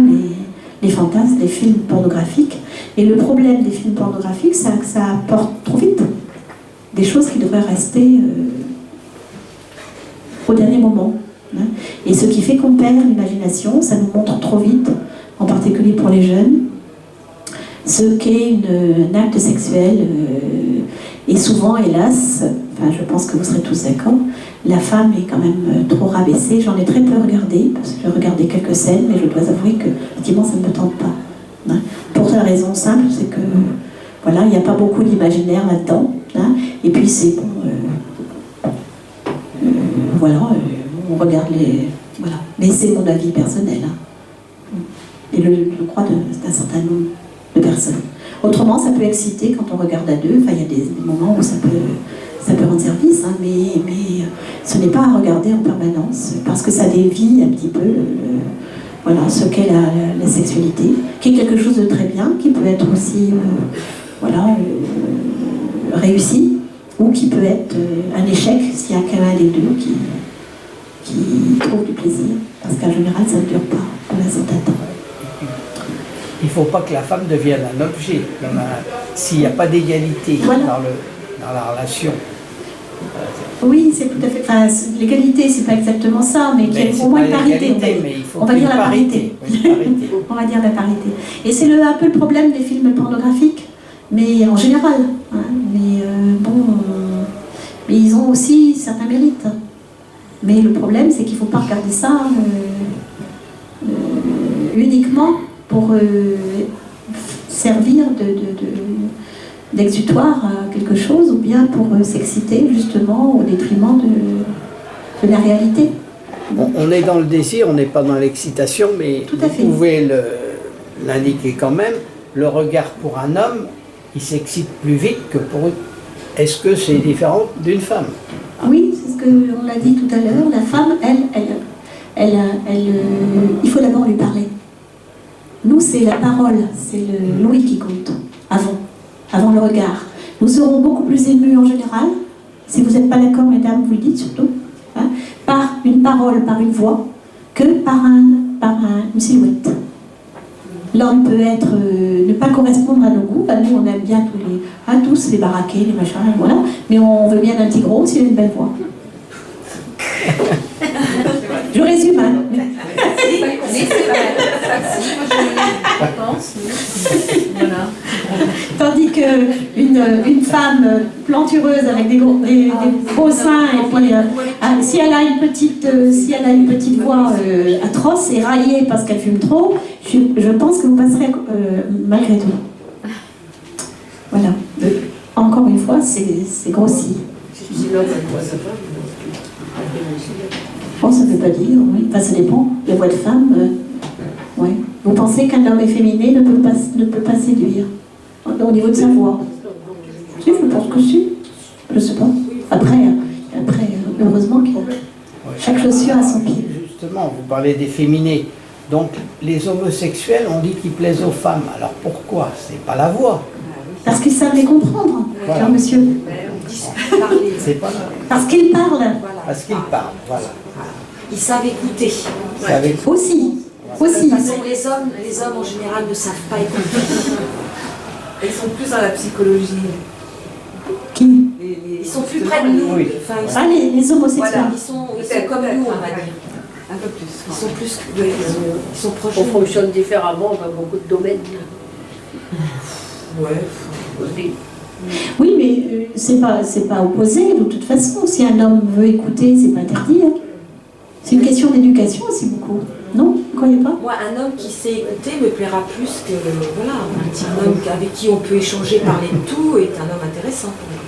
les fantasmes des films pornographiques. Et le problème des films pornographiques, c'est que ça apporte trop vite des choses qui devraient rester au dernier moment. Hein. Et ce qui fait qu'on perd l'imagination, ça nous montre trop vite, en particulier pour les jeunes, ce qu'est un acte sexuel. Et souvent, hélas, je pense que vous serez tous d'accord, la femme est quand même trop rabaissée. J'en ai très peu regardé, parce que j'ai regardé quelques scènes, mais je dois avouer que, effectivement, ça ne me tente pas. Hein. Pour la raison simple, c'est que, voilà, il n'y a pas beaucoup d'imaginaire là-dedans. Hein. Et puis, c'est bon, voilà, on regarde les... Voilà. Mais c'est mon avis personnel. Hein. Et je crois d'un certain nombre de personnes. Autrement, ça peut exciter quand on regarde à deux. Enfin, il y a des moments où ça peut rendre service, hein, mais ce n'est pas à regarder en permanence, parce que ça dévie un petit peu voilà, ce qu'est la sexualité, qui est quelque chose de très bien, qui peut être aussi réussi, ou qui peut être un échec s'il n'y a qu'un des deux qui trouve du plaisir, parce qu'en général, ça ne dure pas pour un certain temps. Il ne faut pas que la femme devienne un objet. S'il n'y a pas d'égalité, voilà, dans la relation. Oui, c'est tout à fait... Enfin, l'égalité, c'est pas exactement ça, mais qu'il y ait au moins une parité. On va dire la parité. On va dire la parité. Et c'est un peu le problème des films pornographiques, mais en général. Hein, mais ils ont aussi certains mérites. Mais le problème, c'est qu'il ne faut pas regarder ça uniquement pour servir d'exutoire à quelque chose, ou bien pour s'exciter justement au détriment de la réalité. On est dans le désir, on n'est pas dans l'excitation, mais vous pouvez l'indiquer quand même. Le regard pour un homme, il s'excite plus vite que pour une. Est-ce que c'est différent d'une femme? Oui, c'est ce qu'on l'a dit tout à l'heure. La femme, il faut d'abord lui parler. Nous, c'est la parole, c'est l'ouïe qui compte, avant le regard. Nous serons beaucoup plus émus en général, si vous n'êtes pas d'accord, mesdames, vous le dites surtout, hein, par une parole, par une voix, que par une silhouette. L'homme peut ne pas correspondre à nos goûts. Nous, on aime bien tous les baraquets, les machins, voilà, mais on veut bien un petit gros s'il a une belle voix. Je résume, hein. Tandis qu'une femme plantureuse avec des beaux seins, et puis si elle a une petite voix atroce et raillée parce qu'elle fume trop, je pense que vous passerez malgré tout. Voilà. Encore une fois, c'est grossi. Bon, ça ne veut pas dire, oui. Enfin, ça dépend. La voix de femme, oui. Vous pensez qu'un homme efféminé ne peut pas séduire au niveau de sa voix? Si, je pense que si. Je sais pas. Après heureusement que chaque chaussure a son pied. Justement, vous parlez d'efféminé. Donc, les homosexuels, on dit qu'ils plaisent aux femmes. Alors pourquoi? C'est pas la voix. Parce qu'ils savent les comprendre, Voilà. car monsieur. Parler. C'est pas Parce qu'ils parlent Voilà. parce qu'ils parlent. Voilà. Ils savent écouter. C'est avec aussi. De Aussi. toute façon, les hommes en général ne savent pas écouter. Ils sont plus dans la psychologie. Qui? Ils sont plus près de nous. Oui. Enfin, ils sont, Ah, les homosexuels. voilà, ils sont comme nous, on va dire. Un peu plus. Ils sont plus, ouais, ils sont proches de On nous. fonctionne différemment dans beaucoup de domaines. Ouais. Aussi. Oui, mais c'est pas opposé de toute façon. Si un homme veut écouter, c'est pas interdit. Hein. C'est une question d'éducation aussi beaucoup. Non, vous croyez pas? Moi, un homme qui sait écouter me plaira plus que voilà, un homme avec qui on peut échanger, parler de tout, est un homme intéressant pour moi.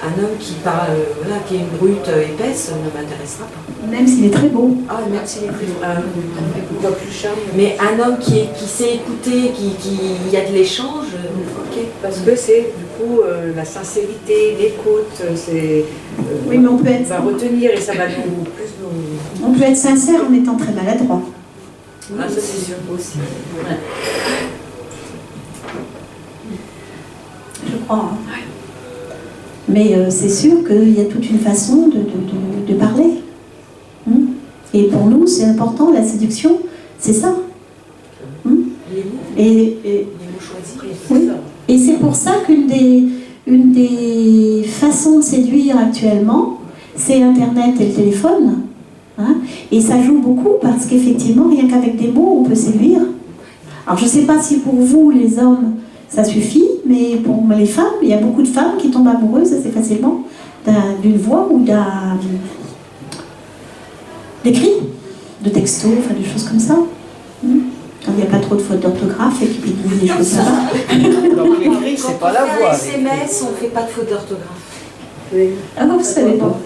Un homme qui parle, voilà, qui est une brute épaisse ne m'intéressera pas. Même s'il est très beau. Ah, même s'il est plus beau. On voit plus cher. Mais un homme qui sait écouter, il y a de l'échange, ok. Parce que c'est du coup la sincérité, l'écoute, c'est. Oui, mais on peut être, va retenir et ça va nous plus nous. on peut être sincère en étant très maladroit. Ah, ça c'est sûr aussi. Je crois. Hein. Mais c'est sûr qu'il y a toute une façon de parler. Et pour nous, c'est important, la séduction, c'est ça. Les mots, Et les mots choisis. oui. Et c'est pour ça une des façons de séduire actuellement, c'est Internet et le téléphone. Hein. Et ça joue beaucoup parce qu'effectivement, rien qu'avec des mots, on peut séduire. Alors je ne sais pas si pour vous, les hommes, ça suffit, mais pour les femmes, il y a beaucoup de femmes qui tombent amoureuses assez facilement d'une voix ou d'écrit, de texto, enfin des choses comme ça. Quand il n'y a pas trop de fautes d'orthographe et qu'il y a des choses comme ça. Donc l'écrit, c'est pas la voix. Quand on fait un SMS, on ne fait pas de faute d'orthographe. Ah non, vous savez pas.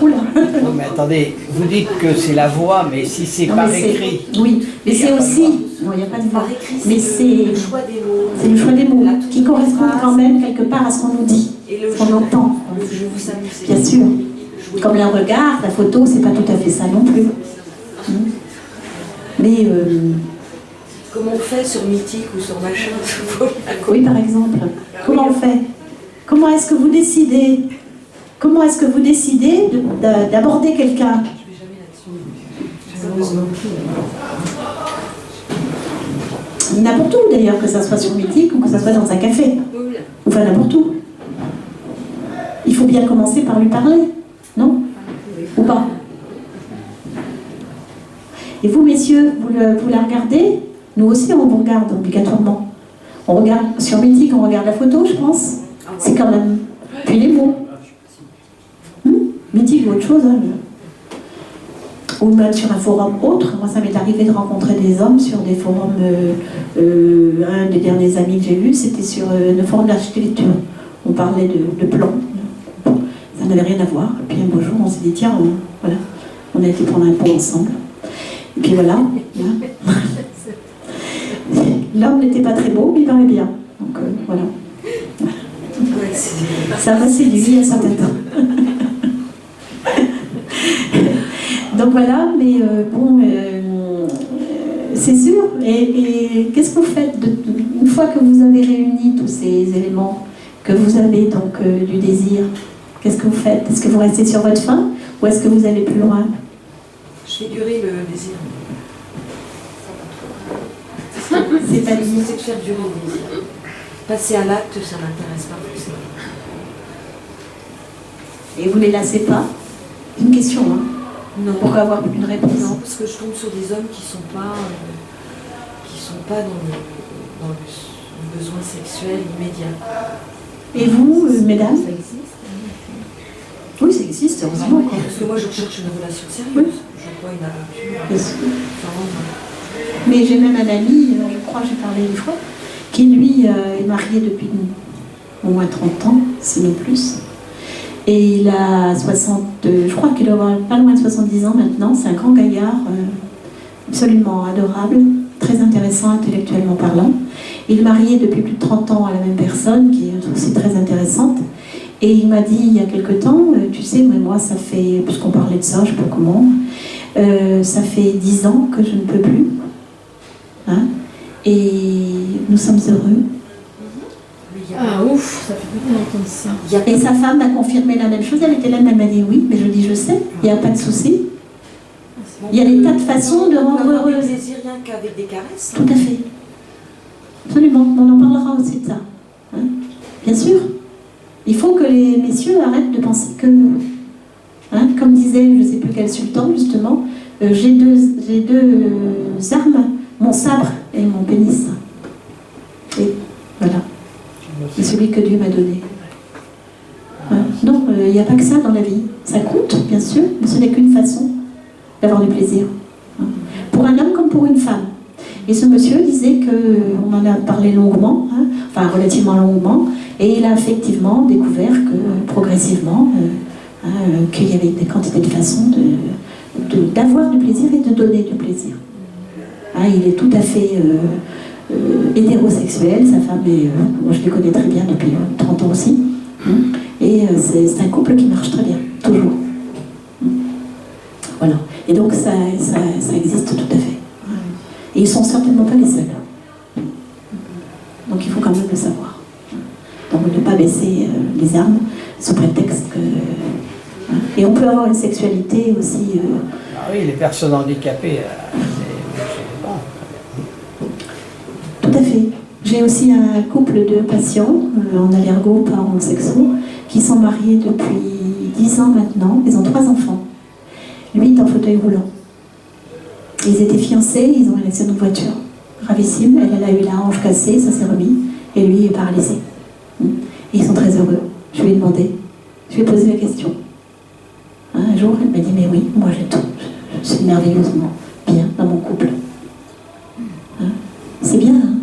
Oula. Non, mais attendez, vous dites que c'est la voix, mais si c'est Non, par mais c'est- écrit. Oui, mais Il y a c'est pas de aussi. voix. Non, il n'y a pas de voix. Par écrit, Mais c'est le choix des mots. c'est le choix des mots La toute qui correspond phrase. quand même quelque part à ce qu'on nous dit, Et le ce qu'on jeu, entend. le jeu, vous s'amusez. Bien sûr. Jouer. Comme le regard, la photo, c'est pas tout à fait ça non plus. Mais Comme on fait sur Mythique ou sur machin. oui, par exemple, comment on fait? Comment est-ce que vous décidez? Comment est-ce que vous décidez d'aborder quelqu'un? N'importe où d'ailleurs, que ça soit sur Mythique ou que ça soit dans un café. Enfin, n'importe où. Il faut bien commencer par lui parler, non? Ou pas? Et vous, messieurs, vous la regardez? Nous aussi, on vous regarde obligatoirement. On regarde sur Mythique, on regarde la photo, je pense. C'est quand même. Puis les mots. Mythique ou autre chose, hein. Ou même sur un forum autre. Moi, ça m'est arrivé de rencontrer des hommes sur des forums. Un des derniers amis que j'ai eu, c'était sur le forum d'architecture. On parlait de plans. Ça n'avait rien à voir. Et puis un beau jour, on s'est dit, tiens, voilà, on a été prendre un pot ensemble. Et puis voilà. L'homme n'était pas très beau, mais il parlait bien. Donc voilà. Ça m'a séduit à certains temps. Donc voilà, mais bon, c'est sûr. Et qu'est-ce que vous faites une fois que vous avez réuni tous ces éléments, que vous avez donc du désir, qu'est-ce que vous faites? Est-ce que vous restez sur votre faim ou est-ce que vous allez plus loin? Je fais durer le désir. C'est-à-dire C'est de faire durer le désir. Passer à l'acte, ça ne m'intéresse pas forcément. Et vous ne les lassez pas? Une question, hein? Non. Pour avoir une réponse. Non, parce que je tombe sur des hommes qui sont pas dans le besoin sexuel immédiat. Et vous, mesdames? Oui, ça existe, heureusement. Quoi. Parce que moi, je recherche une relation sérieuse. Oui. Je veux pas une aventure. Bien sûr. Enfin, voilà. Mais j'ai même un ami, je crois que j'ai parlé une fois, qui lui est marié depuis au moins 30 ans, sinon plus. Et il a 60, je crois qu'il doit avoir pas loin de 70 ans maintenant, c'est un grand gaillard, absolument adorable. très intéressant intellectuellement parlant. Il est marié depuis plus de 30 ans à la même personne, qui est aussi très intéressante. Et il m'a dit il y a quelque temps, tu sais, mais moi ça fait, puisqu'on parlait de ça, je ne sais pas comment, ça fait 10 ans que je ne peux plus. Hein, et nous sommes heureux. Ah ouf, ça fait beaucoup d'entendre ça. Et sa femme m'a confirmé la même chose, elle était là, elle m'a dit oui, mais je dis je sais, il n'y a pas de souci. Il y a des tas de façons de rendre heureuse. On ne plaisir rien qu'avec des caresses. Tout à fait. Absolument, on en parlera aussi de ça. Hein, bien sûr. Il faut que les messieurs arrêtent de penser que... Hein, comme disait, je ne sais plus quel sultan, justement, j'ai deux armes, mon sabre et mon pénis. Et voilà. C'est celui que Dieu m'a donné. Non, il n'y a pas que ça dans la vie. Ça coûte, bien sûr, mais ce n'est qu'une façon d'avoir du plaisir. Pour un homme comme pour une femme. Et ce monsieur disait qu'on en a parlé longuement, hein, enfin relativement longuement, et il a effectivement découvert que progressivement, qu'il y avait des quantités de façons d'avoir du plaisir et de donner du plaisir. Hein, il est tout à fait hétérosexuel, sa femme est, moi je les connais très bien depuis 30 ans aussi, hein, et c'est un couple qui marche très bien, toujours. Voilà. Et donc ça existe tout à fait. Et ils ne sont certainement pas les seuls. Donc il faut quand même le savoir. Donc ne pas baisser les armes sous prétexte que... Hein. Et on peut avoir une sexualité aussi... Ah oui, les personnes handicapées, c'est bon. Tout à fait. J'ai aussi un couple de patients en allergo, parents sexuels, qui sont mariés depuis 10 ans maintenant. Ils ont 3 enfants. Lui est en fauteuil roulant. Ils étaient fiancés, ils ont eu un accident de voiture. Gravissime, elle a eu la hanche cassée, ça s'est remis, et lui est paralysé. Et ils sont très heureux. Je lui ai demandé, je lui ai posé la question. Un jour, elle m'a dit, mais oui, moi j'ai tout. Je suis merveilleusement bien dans mon couple. Hein, c'est bien, hein,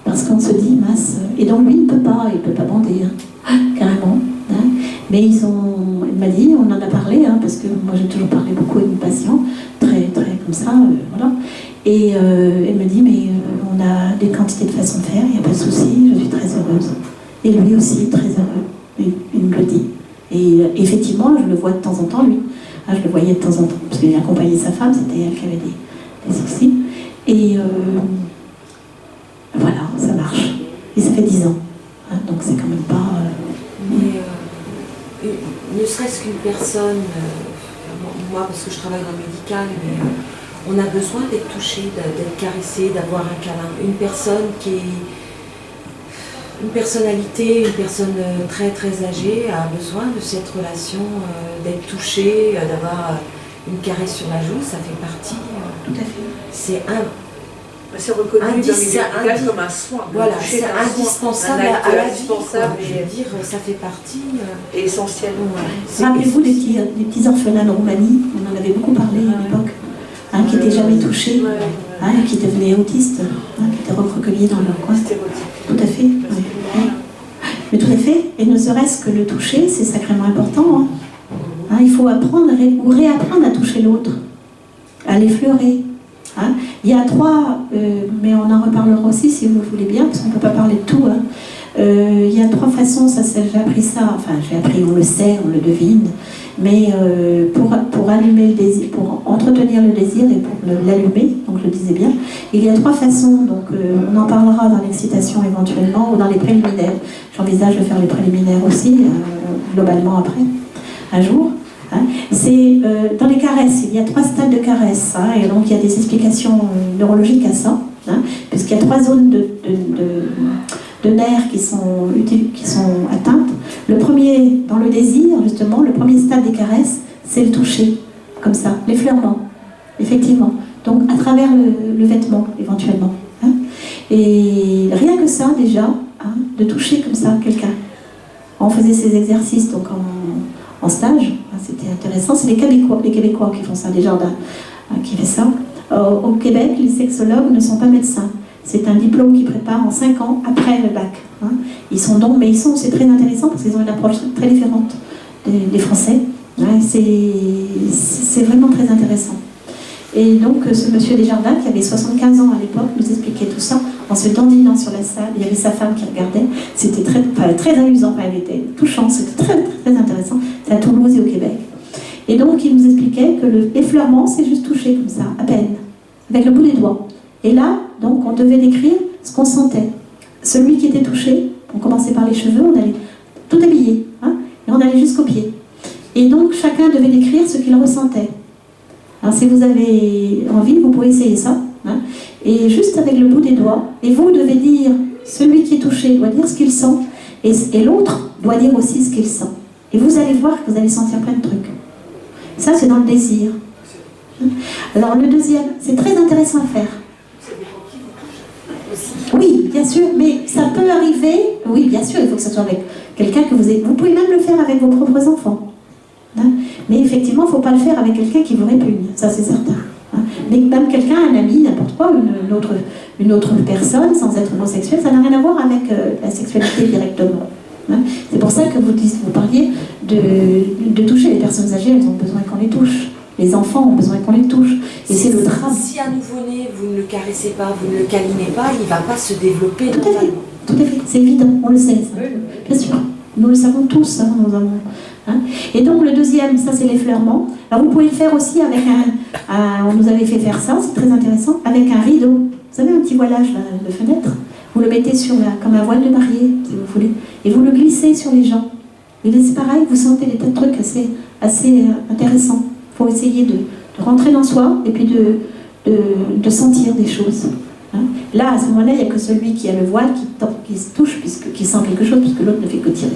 parce qu'on se dit, mince, et donc lui, il ne peut pas bander, hein, carrément. Hein, mais elle m'a dit, on en a parlé, hein, parce que moi j'ai toujours parlé beaucoup avec mes patients, très comme ça, voilà. Et elle me dit, mais on a des quantités de façons de faire, il n'y a pas de souci, je suis très heureuse. Et lui aussi, très heureux, il me le dit. Et effectivement, je le vois de temps en temps, lui. Ah, je le voyais de temps en temps, parce qu'il accompagnait sa femme, c'était elle qui avait des soucis. Et voilà, ça marche. Et ça fait 10 ans. Hein, donc c'est quand même pas... Mais ne serait-ce qu'une personne, moi parce que je travaille dans le médical, mais on a besoin d'être touché, d'être caressé, d'avoir un câlin. Une personne qui est une personnalité, une personne très très âgée a besoin de cette relation, d'être touché, d'avoir une caresse sur la joue, ça fait partie. Tout à fait. C'est reconnu dans le milieu médical comme un soin. Voilà, c'est indispensable à la vie. Je veux dire, ça fait partie. Et essentiel. Ouais. Rappelez-vous des petits orphelins de Roumanie, on en avait beaucoup parlé à l'époque, hein, qui n'étaient jamais touchés, hein, qui devenaient autistes, hein, qui étaient recroquevillés dans leur coin. Tout à fait. Ouais. Mais tout à fait, et ne serait-ce que le toucher, c'est sacrément important. Hein, il faut apprendre ou réapprendre à toucher l'autre, à l'effleurer. Hein. Il y a 3, mais on en reparlera aussi si vous voulez bien, parce qu'on ne peut pas parler de tout. Hein. Il y a 3 façons, j'ai appris ça, enfin j'ai appris, on le sait, on le devine, mais pour allumer le désir, pour entretenir le désir et pour l'allumer, donc je le disais bien, il y a 3 façons, donc on en parlera dans l'excitation éventuellement ou dans les préliminaires. J'envisage de faire les préliminaires aussi, globalement après, un jour. Hein. C'est dans les caresses, il y a 3 stades de caresses, hein, et donc il y a des explications neurologiques à ça, hein, puisqu'il y a 3 zones de nerfs qui sont atteintes. Le premier, dans le désir, justement, le premier stade des caresses, c'est le toucher, comme ça, l'effleurement, effectivement. Donc à travers le vêtement, éventuellement. Hein. Et rien que ça, déjà, hein, de toucher comme ça quelqu'un. On faisait ces exercices donc en stage, c'était intéressant. C'est les Québécois qui font ça, des jardins qui fait ça. Au Québec, les sexologues ne sont pas médecins. C'est un diplôme qui prépare en 5 ans après le bac. Hein. C'est très intéressant parce qu'ils ont une approche très différente des Français. Hein. C'est vraiment très intéressant. Et donc ce monsieur Desjardins, qui avait 75 ans à l'époque, nous expliquait tout ça en se dandinant sur la salle. Il y avait sa femme qui regardait. C'était très amusant, elle était touchant, c'était très intéressant. C'était à Toulouse et au Québec. Et donc il nous expliquait que l'effleurement, c'est juste toucher comme ça, à peine, avec le bout des doigts. Et là, donc on devait décrire ce qu'on sentait. Celui qui était touché, on commençait par les cheveux, on allait tout habiller, hein, et on allait jusqu'aux pieds. Et donc chacun devait décrire ce qu'il ressentait. Alors si vous avez envie, vous pouvez essayer ça. Hein, et juste avec le bout des doigts. Et vous devez dire, celui qui est touché doit dire ce qu'il sent. Et l'autre doit dire aussi ce qu'il sent. Et vous allez voir que vous allez sentir plein de trucs. Ça, c'est dans le désir. Alors le deuxième, c'est très intéressant à faire. Oui, bien sûr, mais ça peut arriver. Oui, bien sûr, il faut que ce soit avec quelqu'un que vous aimez. Vous pouvez même le faire avec vos propres enfants. Hein, mais effectivement, il ne faut pas le faire avec quelqu'un qui vous répugne, ça c'est certain. Hein, mais même quelqu'un, un ami, n'importe quoi, une autre personne, sans être homosexuel, ça n'a rien à voir avec la sexualité directement. Hein, c'est pour ça que vous parliez de toucher. Les personnes âgées, elles ont besoin qu'on les touche. Les enfants ont besoin qu'on les touche. Et c'est le drame. Si un nouveau-né, vous ne le caressez pas, vous ne le câlinez pas, il ne va pas se développer Tout à fait, normalement. tout à fait. C'est évident, on le sait, ça. Bien sûr. Nous le savons tous, hein, nous avons, hein. Et donc le deuxième, ça c'est l'effleurement. Alors vous pouvez le faire aussi avec on nous avait fait faire ça, c'est très intéressant, avec un rideau. Vous savez, un petit voilage là, de fenêtre. Vous le mettez comme un voile de mariée, si vous voulez, et vous le glissez sur les gens. Et c'est pareil, vous sentez des tas de trucs assez intéressants. Il faut essayer de rentrer dans soi et puis de sentir des choses. Hein. Là, à ce moment-là, il n'y a que celui qui a le voile qui se touche, qui sent quelque chose, puisque l'autre ne fait que tirer.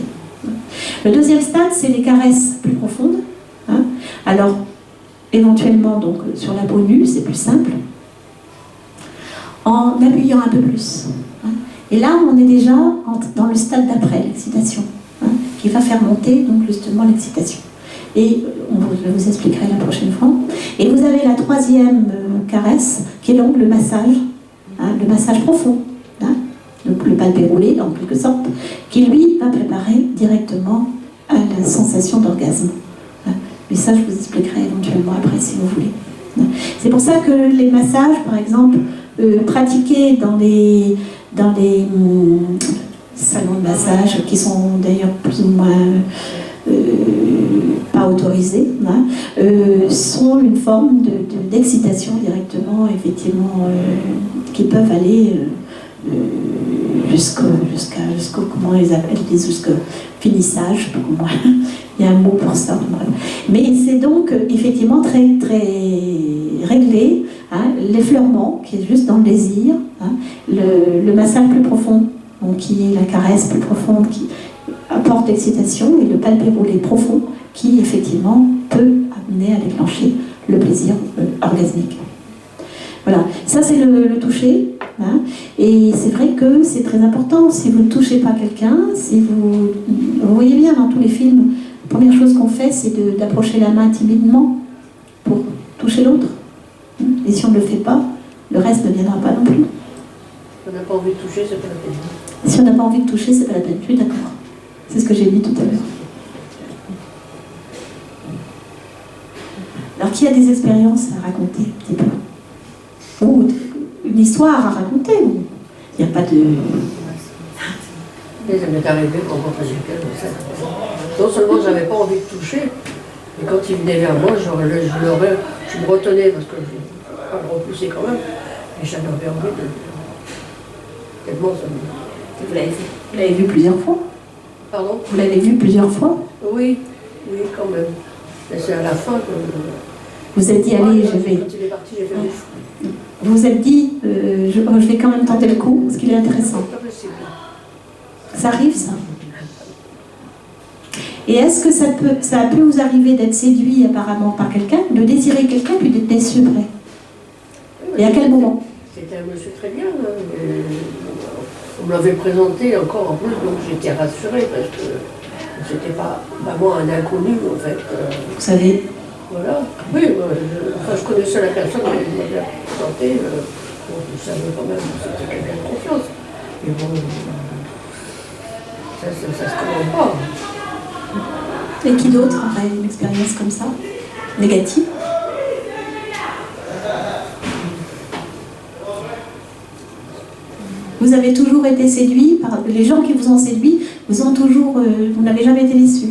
Le deuxième stade, c'est les caresses plus profondes. Hein. Alors, éventuellement, donc, sur la peau nue, c'est plus simple, en appuyant un peu plus. Hein. Et là, on est déjà dans le stade d'après, l'excitation, hein, qui va faire monter donc, justement l'excitation. Et je vous expliquerai la prochaine fois. Et vous avez la troisième caresse, qui est donc le massage. Hein, le massage profond, hein, donc le palpé roulé en quelque sorte, qui lui va préparer directement à la sensation d'orgasme. Hein. Mais ça, je vous expliquerai éventuellement après si vous voulez. Hein. C'est pour ça que les massages, par exemple, pratiqués dans les salons de massage, qui sont d'ailleurs plus ou moins pas autorisés, hein, sont une forme d'excitation directement, effectivement, qui peuvent aller jusqu'au comment ils appellent, jusqu'au finissage, je sais pas comment, il y a un mot pour ça. Mais c'est donc effectivement très, très réglé, hein, l'effleurement qui est juste dans le désir, hein, le massage plus profond, donc qui est la caresse plus profonde, qui apporte l'excitation, et le palpé roulé profond qui effectivement peut amener à déclencher le plaisir orgasmique. Voilà, ça c'est le toucher, hein, et c'est vrai que c'est très important. Si vous ne touchez pas quelqu'un, si vous voyez bien dans tous les films, la première chose qu'on fait c'est d'approcher la main timidement pour toucher l'autre, et si on ne le fait pas, le reste ne viendra pas non plus. Si on n'a pas envie de toucher, c'est pas la peine. Si on n'a pas envie de toucher, c'est pas la peine. Je suis d'accord. C'est ce que j'ai dit tout à l'heure. Alors, qui a des expériences à raconter un petit peu? Ou une histoire à raconter? Il n'y a pas de... Mais ça m'est arrivé quand on faisait quelqu'un. Non seulement j'avais pas envie de toucher, mais quand il venait vers moi, je me retenais parce que je ne pas le repousser quand même, et j'avais envie de... Tellement ça me... Vous l'avez vu plusieurs fois? Pardon? Vous l'avez vu plusieurs fois? Oui, quand même. Mais c'est à la fin que... Vous êtes dit, allez, je vais... Quand il est parti, j'ai fait des fous. Vous vous êtes dit, je vais quand même tenter le coup, parce qu'il est intéressant. C'est pas possible. Ça arrive, ça? Et est-ce que ça a pu vous arriver d'être séduit apparemment par quelqu'un, de désirer quelqu'un, puis d'être déçu après? Et à quel moment? C'était un monsieur très bien. On me l'avait présenté encore en plus, donc j'étais rassurée parce que c'était pas vraiment un inconnu en fait. Vous savez? Voilà. Oui, je connaissais la personne qui m'avait présenté, donc je savais quand même que c'était quelqu'un de confiance. Mais bon, ça se commande pas. Et qui d'autre aurait une expérience comme ça? Négative? vous avez toujours été séduit par les gens qui vous ont séduit, vous ont toujours, vous n'avez jamais été déçu.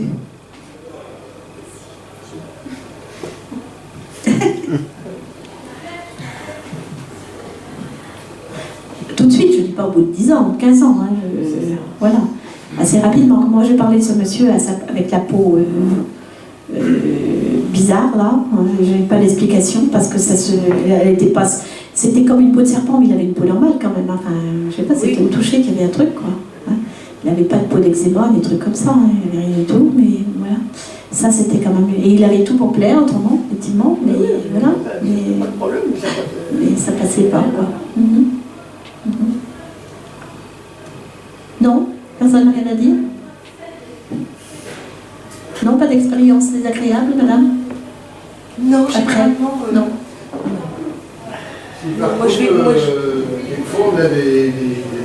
Tout de suite, je ne dis pas au bout de 10 ans, 15 ans, hein, voilà, assez rapidement. Moi, j'ai parlé de ce monsieur avec la peau bizarre, là, je n'ai pas d'explication, parce que elle était pas, c'était comme une peau de serpent, mais il avait une peau normale quand même, enfin, je sais pas, c'était au toucher qu'il y avait un truc, quoi. Hein. Il n'avait pas de peau d'eczéma, des trucs comme ça, hein, il n'avait rien du tout, mais voilà. Ça, c'était quand même... Et il avait tout pour plaire, autrement, effectivement, mais voilà. Mais, Pas de problème, mais ça passait pas, quoi. Non, personne n'a rien à dire. Non, pas d'expérience désagréable, madame? Non, Après, généralement... non. Si par contre, quelquefois on a des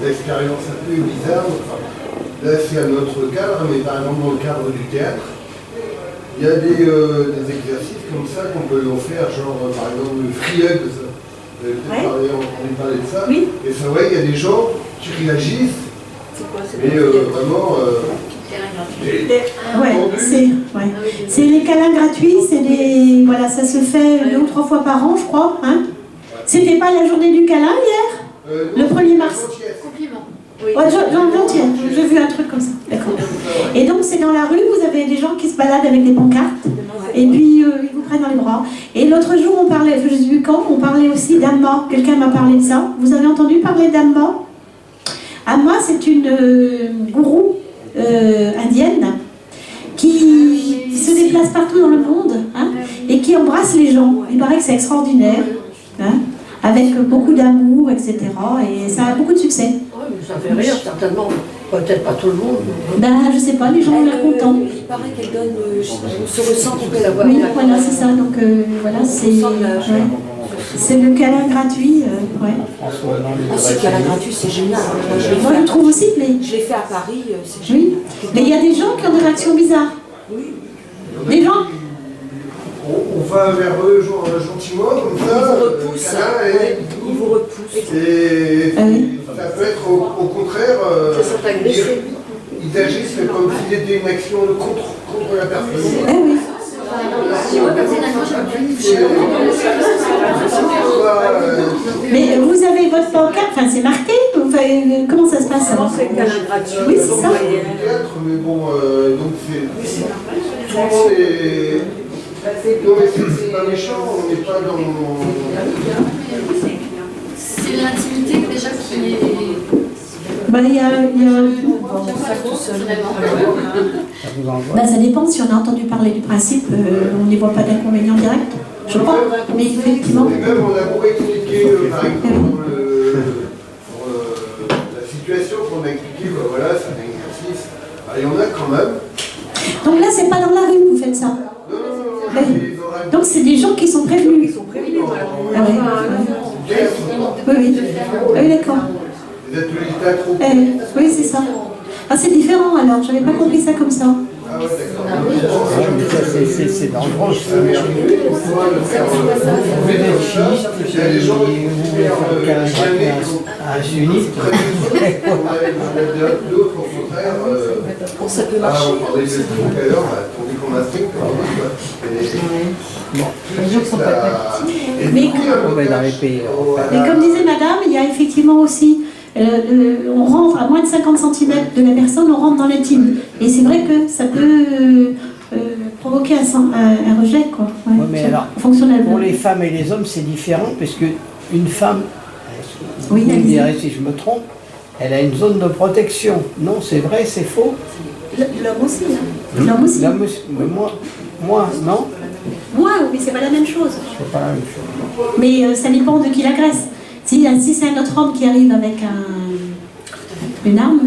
expériences un peu bizarres, enfin, là c'est à notre cadre, mais par exemple dans le cadre du théâtre, il y a des exercices comme ça qu'on peut en faire, genre par exemple le free hug, ça. Vous avez peut-être entendu parler de ça. Oui. Et c'est vrai, il y a des gens qui réagissent, mais vraiment... C'est les câlins gratuits, voilà, ça se fait 2 ou 3 fois par an, je crois. Hein. C'était pas la journée du câlin hier, le 1er mars. Compliment. Ouais, j'entière, j'ai vu un truc comme ça. D'accord. Et donc c'est dans la rue, vous avez des gens qui se baladent avec des pancartes, et puis ils vous prennent dans les bras. Et l'autre jour, on parlait, je sais plus quand, on parlait aussi d'Amma. Quelqu'un m'a parlé de ça. Vous avez entendu parler d'Amma? Amma, c'est une gourou indienne qui se déplace partout dans le monde, hein, et qui embrasse les gens. Il paraît que c'est extraordinaire, hein, avec beaucoup d'amour, etc. Et ça a beaucoup de succès. Oui, mais ça fait rire, certainement. Peut-être pas tout le monde. Ben, je sais pas, les gens ont l'air contents. Il paraît qu'elle donne... on se ressent qu'on peut la voir. Oui, voilà, c'est ça. Donc, voilà, c'est le câlin gratuit. Ouais. Ce câlin gratuit, c'est génial. Moi, je trouve aussi, mais... Je l'ai fait à Paris, c'est génial. Oui, mais il y a des gens qui ont des réactions bizarres. Oui. Des gens... On va vers eux gentiment, comme ça, Ils vous repoussent. Et ça peut être au contraire, ils agissent comme s'ils étaient une action contre la personne. Eh oui. Mais vous avez votre pancarte, enfin c'est marqué, comment ça se passe alors? C'est le câlin gratuit. Oui, c'est ça. Mais bon, donc c'est souvent les... Non mais c'est pas méchant, on n'est pas dans... C'est l'intimité déjà qui est... Il y a... ça dépend, si on a entendu parler du principe, on n'y voit pas d'inconvénient direct, je crois, mais effectivement... Et même on a beaucoup expliqué, par exemple, la situation qu'on a expliquée, voilà, c'est un exercice, il y en a quand même. Donc là, c'est pas dans la rue que vous faites ça? Donc c'est des gens qui sont prévenus. Ils sont prévenus, voilà. Ah ouais. Oui, d'accord. Des ateliers théâtraux. Oui, c'est ça. Ah, c'est différent alors, j'avais pas compris ça comme ça. Ah ouais, d'accord. C'est dangereux. Il y a des gens qui un sunite. D'autres, au contraire, ça peut marcher. on parlait de tout à l'heure, tandis qu'on a strict, Mais comme disait madame, il y a effectivement aussi, on rentre à moins de 50 cm de la personne, on rentre dans l'intime. Et c'est vrai que ça peut provoquer un rejet, quoi. Ouais, Ouais, mais alors, en fonction de la... pour les femmes et les hommes, c'est différent, puisque une femme, Oui, vous me direz si je me trompe, elle a une zone de protection. Non, c'est vrai, c'est faux. L'homme aussi, hein. L'homme aussi. L'homme aussi. Mais moi, non, Moi, oui, c'est pas la même chose. c'est pas la même chose. Mais ça dépend de qui l'agresse. Si c'est un autre homme qui arrive avec une arme,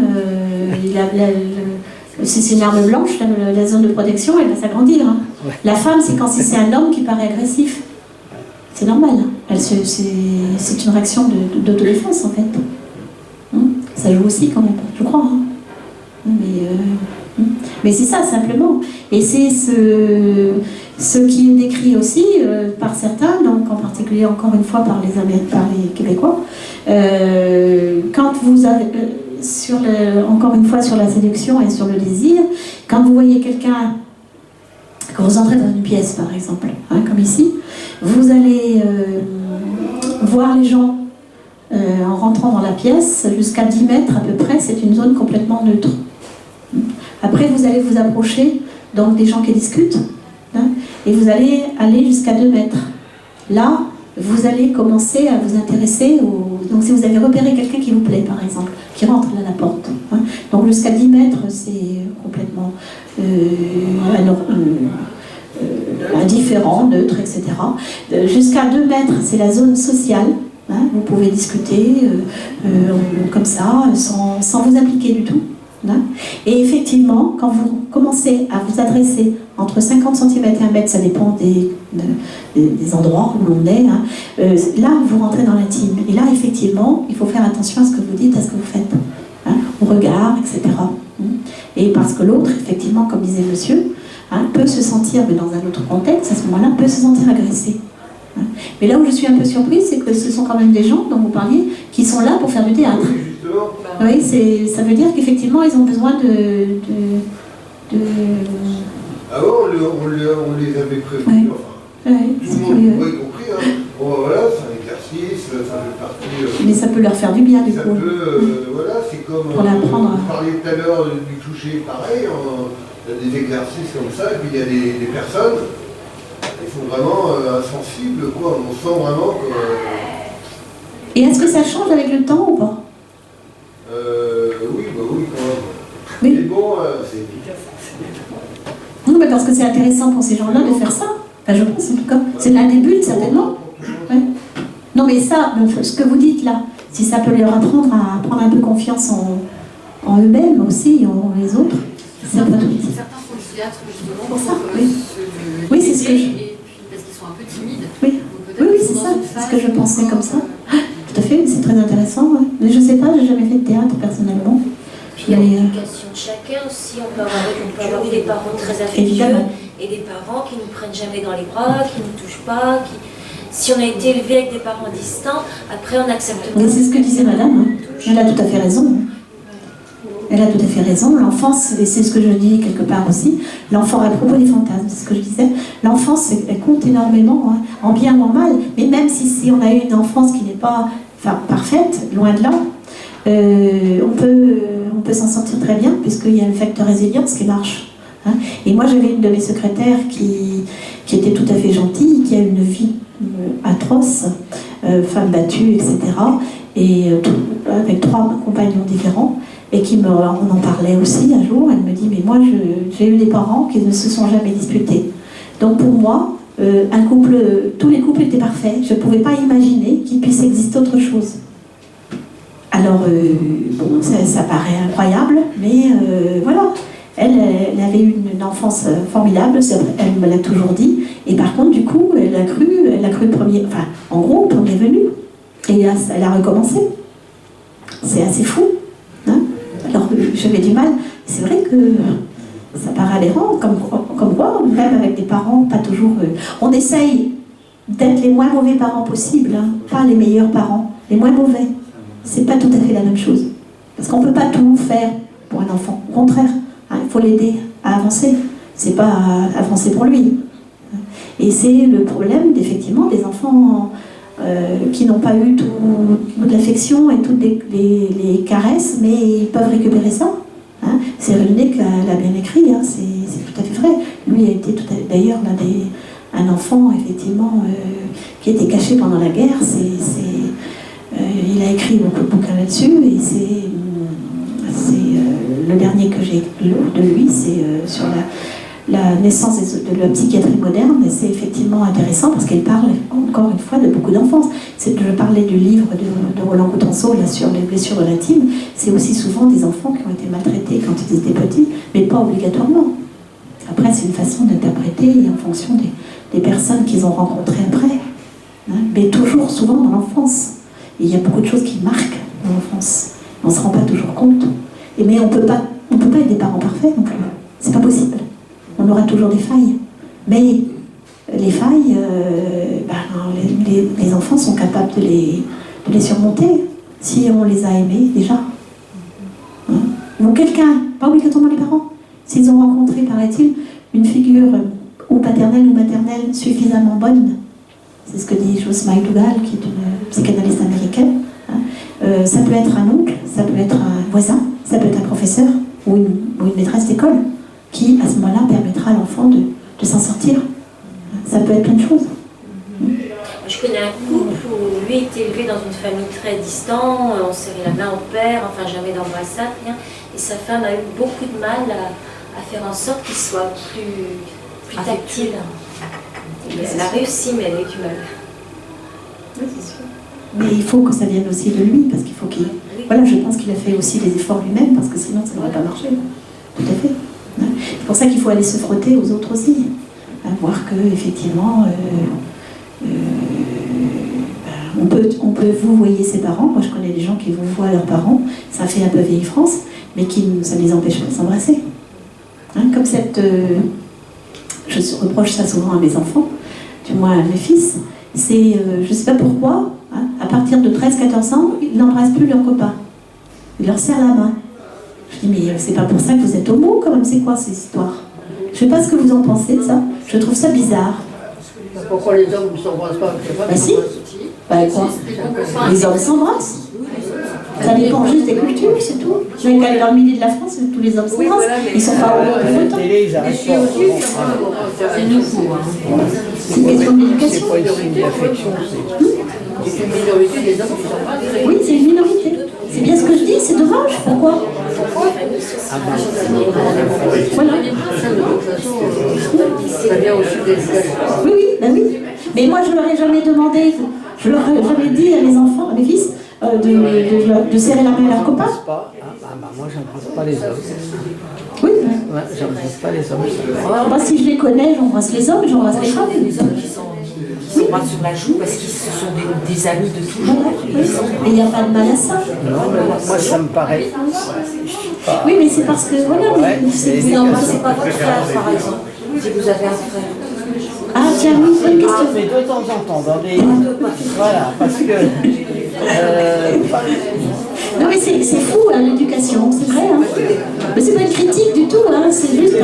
si c'est une arme blanche, la zone de protection, elle va s'agrandir. Hein. Ouais. La femme, c'est quand c'est un homme qui paraît agressif. C'est normal. Hein. C'est une réaction d'autodéfense, en fait. Ça joue aussi, quand même, je crois. Hein. Mais c'est ça, simplement. Et c'est ce qui est décrit aussi par certains, donc en particulier, encore une fois, par les Québécois, Quand vous avez, encore une fois sur la séduction et sur le désir, quand vous voyez quelqu'un, quand vous entrez dans une pièce par exemple, hein, comme ici, vous allez voir les gens en rentrant dans la pièce, jusqu'à 10 mètres à peu près, c'est une zone complètement neutre. Après vous allez vous approcher donc des gens qui discutent, hein, et vous allez aller jusqu'à 2 mètres. Là, vous allez commencer à vous intéresser donc si vous avez repéré quelqu'un qui vous plaît par exemple, qui rentre à la porte, hein, donc jusqu'à 10 mètres c'est complètement indifférent, neutre, etc. Jusqu'à 2 mètres c'est la zone sociale, hein, vous pouvez discuter comme ça sans vous impliquer du tout, hein. Et effectivement quand vous commencez à vous adresser entre 50 cm et 1 mètre, ça dépend des endroits où l'on est, hein. Là vous rentrez dans l'intime, et là effectivement il faut faire attention à ce que vous dites, à ce que vous faites, hein, au regard, etc. Et parce que l'autre, effectivement, comme disait monsieur, hein, peut se sentir, mais dans un autre contexte, à ce moment-là, peut se sentir agressé, hein. Mais là où je suis un peu surprise, c'est que ce sont quand même des gens dont vous parliez qui sont là pour faire du théâtre. Oui, justement. Oui, ça veut dire qu'effectivement ils ont besoin de... Avant, on les avait prévenus, Ouais. enfin, Ouais, tout c'est le monde, curieux. moi y compris, hein. Bon, voilà, c'est un exercice, ça fait partie... Mais ça peut leur faire du bien, du ça coup. peut, voilà, c'est comme... Pour l'apprendre. Vous parliez tout à l'heure du toucher, pareil, il y a des exercices comme ça, et puis il y a des personnes, ils sont vraiment insensibles, quoi, on sent vraiment que... Et est-ce que ça change avec le temps ou pas? Oui, bah oui, quand même. Oui. Mais bon, c'est... Non, mais parce que c'est intéressant pour ces gens-là de faire ça. Enfin, je pense en tout cas. C'est l'un des buts, certainement. Ouais. Non, mais ça, ce que vous dites là, si ça peut leur apprendre à prendre un peu confiance en eux-mêmes aussi, en les autres, c'est pas tout. Certains font du théâtre justement Pour ça, pour oui. Oui, c'est ce que je... Et puis parce qu'ils sont un peu timides. Oui, Donc, oui, c'est ça, c'est ce que je pensais comme ça. Ah, tout à fait, c'est très intéressant. Ouais. Mais je sais pas, j'ai jamais fait de théâtre personnellement. Puis l'éducation de chacun aussi, on peut avoir des parents très affectueux. Évidemment. Et des parents qui ne nous prennent jamais dans les bras, qui ne nous touchent pas, si on a été élevé avec des parents distants, après on accepte pas. Mais c'est ce que disait madame, hein. Elle a tout à fait raison. Elle a tout à fait raison. L'enfance, et c'est ce que je dis quelque part aussi, l'enfant, à propos des fantasmes, c'est ce que je disais, l'enfance, elle compte énormément, hein, en bien ou en mal, mais même si on a eu une enfance qui n'est pas parfaite, loin de là, on peut s'en sortir très bien, puisqu'il y a le facteur résilience qui marche. Hein. Et moi, j'avais une de mes secrétaires qui était tout à fait gentille, qui a une vie atroce, femme battue, etc. Et avec 3 compagnons différents, et on en parlait aussi un jour. Elle me dit, mais moi, j'ai eu des parents qui ne se sont jamais disputés. Donc pour moi, tous les couples étaient parfaits. Je ne pouvais pas imaginer qu'il puisse exister autre chose. Alors, bon, ça paraît incroyable, mais voilà. Elle avait eu une enfance formidable, elle me l'a toujours dit, et par contre, du coup, elle a cru en gros, premier venu, et elle a recommencé. C'est assez fou, hein. Alors, j'avais du mal, c'est vrai que ça paraît aberrant, comme quoi, même avec des parents, pas toujours... on essaye d'être les moins mauvais parents possibles, hein, pas les meilleurs parents, les moins mauvais. C'est pas tout à fait la même chose. Parce qu'on ne peut pas tout faire pour un enfant. Au contraire, hein, il faut l'aider à avancer. C'est pas avancer pour lui. Et c'est le problème, effectivement, des enfants qui n'ont pas eu toute l'affection et toutes les caresses, mais ils peuvent récupérer ça. Hein. C'est Rulnick l'a bien écrit, hein, c'est tout à fait vrai. Lui a été d'ailleurs un enfant, effectivement, qui était caché pendant la guerre. Il a écrit beaucoup de bouquins là-dessus, et c'est le dernier que j'ai de lui, c'est sur la naissance de la psychiatrie moderne, et c'est effectivement intéressant parce qu'il parle encore une fois de beaucoup d'enfance. Je parlais du livre de Roland Coutenceau là, sur les blessures de l'intime, c'est aussi souvent des enfants qui ont été maltraités quand ils étaient petits, mais pas obligatoirement. Après, c'est une façon d'interpréter en fonction des personnes qu'ils ont rencontrées après, hein, mais toujours souvent dans l'enfance. Et il y a beaucoup de choses qui marquent dans l'enfance. On ne se rend pas toujours compte. Mais on peut pas être des parents parfaits non plus. C'est pas possible. On aura toujours des failles. Mais les failles, les enfants sont capables de les surmonter. si on les a aimés déjà. Hein? Ou quelqu'un, pas obligatoirement les parents, s'ils ont rencontré, paraît-il, une figure ou paternelle ou maternelle suffisamment bonne. C'est ce que dit Joyce McDougall, qui est une psychanalyste américaine. Hein? Ça peut être un oncle, ça peut être un voisin, ça peut être un professeur ou une maîtresse d'école qui, à ce moment-là, permettra à l'enfant de s'en sortir. Ça peut être plein de choses. Je connais un couple où lui était élevé dans une famille très distante, on serrait la main au père, enfin jamais d'embrassade, rien. Et sa femme a eu beaucoup de mal à faire en sorte qu'il soit plus tactile. Elle a réussi, mais elle a eu du mal. Oui, c'est sûr. Mais il faut que ça vienne aussi de lui, parce qu'il faut qu'il... Voilà, je pense qu'il a fait aussi les efforts lui-même, parce que sinon ça n'aurait pas marché. Tout à fait. C'est pour ça qu'il faut aller se frotter aux autres aussi. Voir que, effectivement, on peut vous voyez ses parents. Moi, je connais des gens qui vous voient leurs parents. Ça fait un peu vieille France, mais ça ne les empêche pas de s'embrasser. Hein, comme cette... je reproche ça souvent à mes enfants, du moins à mes fils. C'est, je ne sais pas pourquoi, hein, à partir de 13-14 ans, ils n'embrassent plus leurs copains. Ils leur serrent la main. Je dis, mais c'est pas pour ça que vous êtes homo, quand même, c'est quoi ces histoires? Je ne sais pas ce que vous en pensez de ça. Je trouve ça bizarre. Pourquoi les hommes ne s'embrassent pas avec les femmes? Bah si. Bah quoi? Les hommes s'embrassent. Ça dépend juste des cultures, c'est tout. Je vais aller dans le milieu de la France, tous les hommes s'embrassent. Ils sont pas homo pour autant. C'est nouveau. C'est une question d'éducation. C'est pas une signe d'affection, C'est une minorité des hommes qui s'embrassent. Oui, c'est une minorité. C'est bien ce que je dis, c'est dommage. Pourquoi? Voilà. Ça vient aussi des... Oui, oui, ben oui. Mais moi, je leur ai jamais demandé, je leur ai jamais dit à mes enfants, à mes fils, de serrer la main à leurs copains. Moi, j'embrasse pas les hommes. Oui. Ouais, j'embrasse pas les hommes. Moi, si je les connais, j'embrasse les hommes, j'embrasse les femmes. Les hommes qui s'embrassent sur la joue parce qu'ils sont des amis de toujours. Mais il n'y a pas de mal à ça. Non, mais moi, ça me paraît. Oui, mais c'est parce que, voilà, Vous n'embrassez pas votre frère, par exemple, si vous avez un frère. Ah, tiens, oui, bonne question. Mais de temps en temps, dans des... Voilà, parce que... Non, mais c'est fou, hein, l'éducation, c'est vrai. Hein. Mais c'est pas une critique du tout, hein, c'est juste un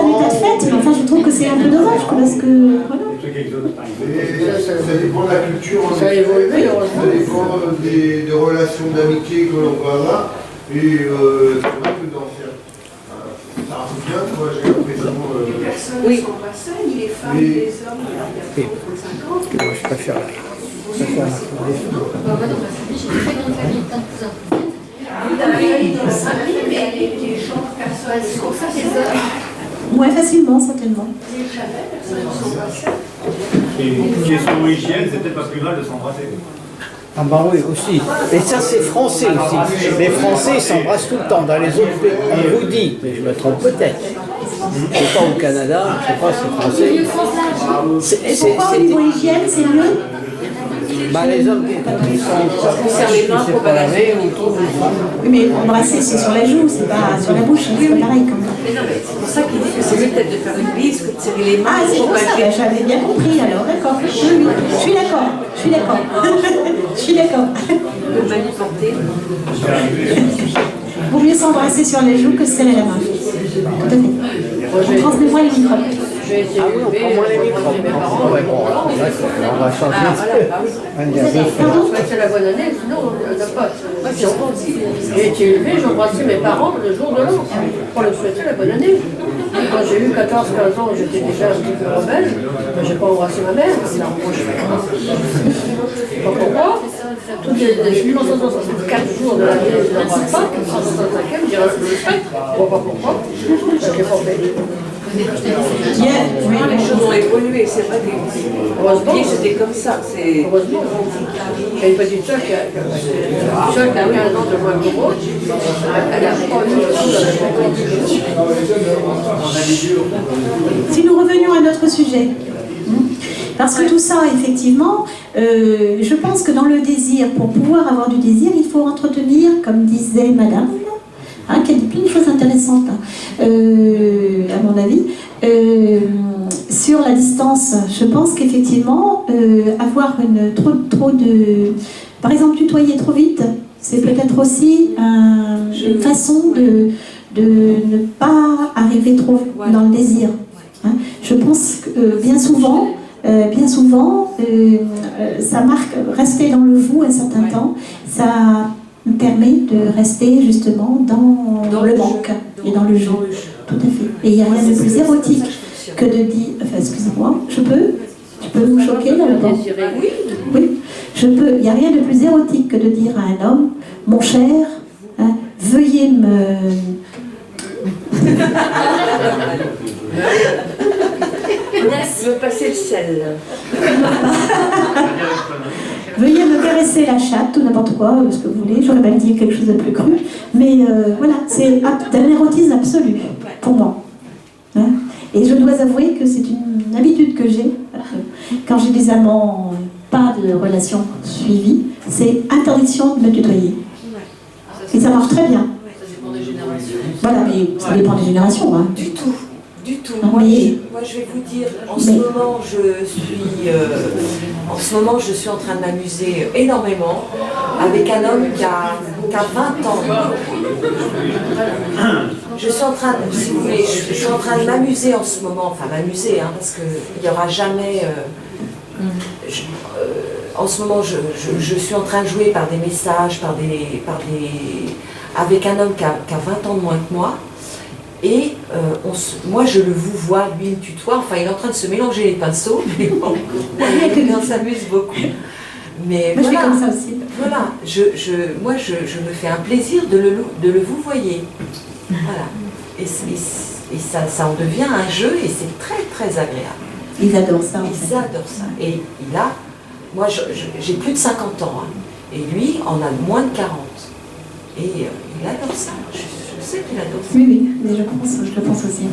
état de fait. Mais enfin, je trouve que c'est un peu dommage, parce que... Voilà. Ça dépend de la culture, Ça évolue, ça dépend des relations d'amitié que l'on peut avoir. Et c'est vrai que dans ça arrive bien, moi j'ai l'impression. Personne ne s'embrassait, ni les femmes, ni les hommes, il y a 50. Moi, je préfère la famille, J'ai fait dans une famille plein de cousins. Vous avez dans sa famille, mais les gens, personne ne s'embrassait. Moins facilement, certainement. Jamais, personne ne s'embrassait. Et une question hygiène, c'est peut-être pas plus mal de s'embrasser. Ah bah oui, aussi. Et ça, c'est français aussi. Les Français s'embrassent tout le temps. Dans les autres pays, on vous dit, mais je me trompe peut-être. Je sais pas, au Canada, je sais pas, c'est français. Et pourquoi au niveau hygiène, c'est mieux? Bah les hommes qui sont pas lavés, on trouve. Oui, mais embrasser, c'est sur la joue, c'est pas sur la bouche, c'est pas pareil quand même. C'est pour ça qu'il dit que c'est mieux peut-être de faire une bise que de serrer les mains. Ah, c'est pour ça, ben, j'avais bien compris alors, d'accord. Oui, oui, je suis d'accord, je suis d'accord. Je suis d'accord. De manipulter. Vaut mieux s'embrasser sur les joues que serrer la main. Tout à fait. On transmet moins les microbes. J'ai été élevé, moi les parents. Ouais, bon, là, on va changer. On souhaitait la bonne année, sinon on n'a pas. J'ai été élevé, j'embrassais mes parents le jour de l'an pour leur souhaiter la bonne année. Et quand j'ai eu 14-15 ans, j'étais déjà un petit peu rebelle, mais j'ai pas embrassé ma mère. Je sais pas pourquoi. Toutes les 4 jours de l'année, je n'embrasse pas. 365e, j'ai resté le spectre. Je ne vois pas pourquoi. Je l'ai pas fait. Les choses ont évolué, c'est vrai que les c'était comme ça. Heureusement. J'ai une petite soeur qui a 15 ans de moins que moi. Elle a pas eu le temps de... Si nous revenions à notre sujet, parce que tout ça, effectivement, je pense que dans le désir, pour pouvoir avoir du désir, il faut entretenir, comme disait Madame, qui a dit plein de choses intéressantes, à mon avis, Sur la distance, je pense qu'effectivement, avoir trop de... Par exemple, tutoyer trop vite, c'est peut-être aussi une façon de ne pas arriver trop dans le désir. Hein. Je pense que bien souvent, ça marque rester dans le vous un certain temps. Ça permet de rester justement dans le manque et dans le jeu. Tout à fait. Et il n'y a rien de plus érotique que de dire... Enfin, excusez-moi, je peux vous choquer là-dedans? Oui. Il n'y a rien de plus érotique que de dire à un homme, mon cher, hein, veuillez me... Je veux passer le sel. Veuillez me caresser la chatte, ou n'importe quoi, ce que vous voulez. J'aurais même dit quelque chose de plus cru. Mais voilà, c'est d'un érotisme absolu, pour moi. Hein? Et je dois avouer que c'est une habitude que j'ai. Quand j'ai des amants, pas de relation suivie, c'est interdiction de me tutoyer. Et ça marche très bien. Ça dépend des générations. Voilà, mais ça dépend des générations. Hein. Du tout. Du tout. Non, moi, mais... moi, je vais vous dire, en ce moment, je suis en train de m'amuser énormément avec un homme qui a 20 ans. Je suis en train, si vous voulez, je suis en train de m'amuser en ce moment, enfin m'amuser, hein, parce qu'il n'y aura jamais... en ce moment, je suis en train de jouer par des messages, avec un homme qui a 20 ans de moins que moi. Et moi, je le vous vois, lui, il me tutoie. Enfin, il est en train de se mélanger les pinceaux, mais bon, on s'amuse beaucoup. Mais moi, voilà, je fais comme ça aussi. Voilà, moi, je me fais un plaisir de le vouvoyer. Voilà. Et ça en devient un jeu et c'est très, très agréable. Ils adorent ça. Ils adorent ça. Et moi, j'ai plus de 50 ans. Hein, et lui, en a moins de 40. Et il adore ça. Je sais qu'il adore ça. Oui, mais je le pense aussi.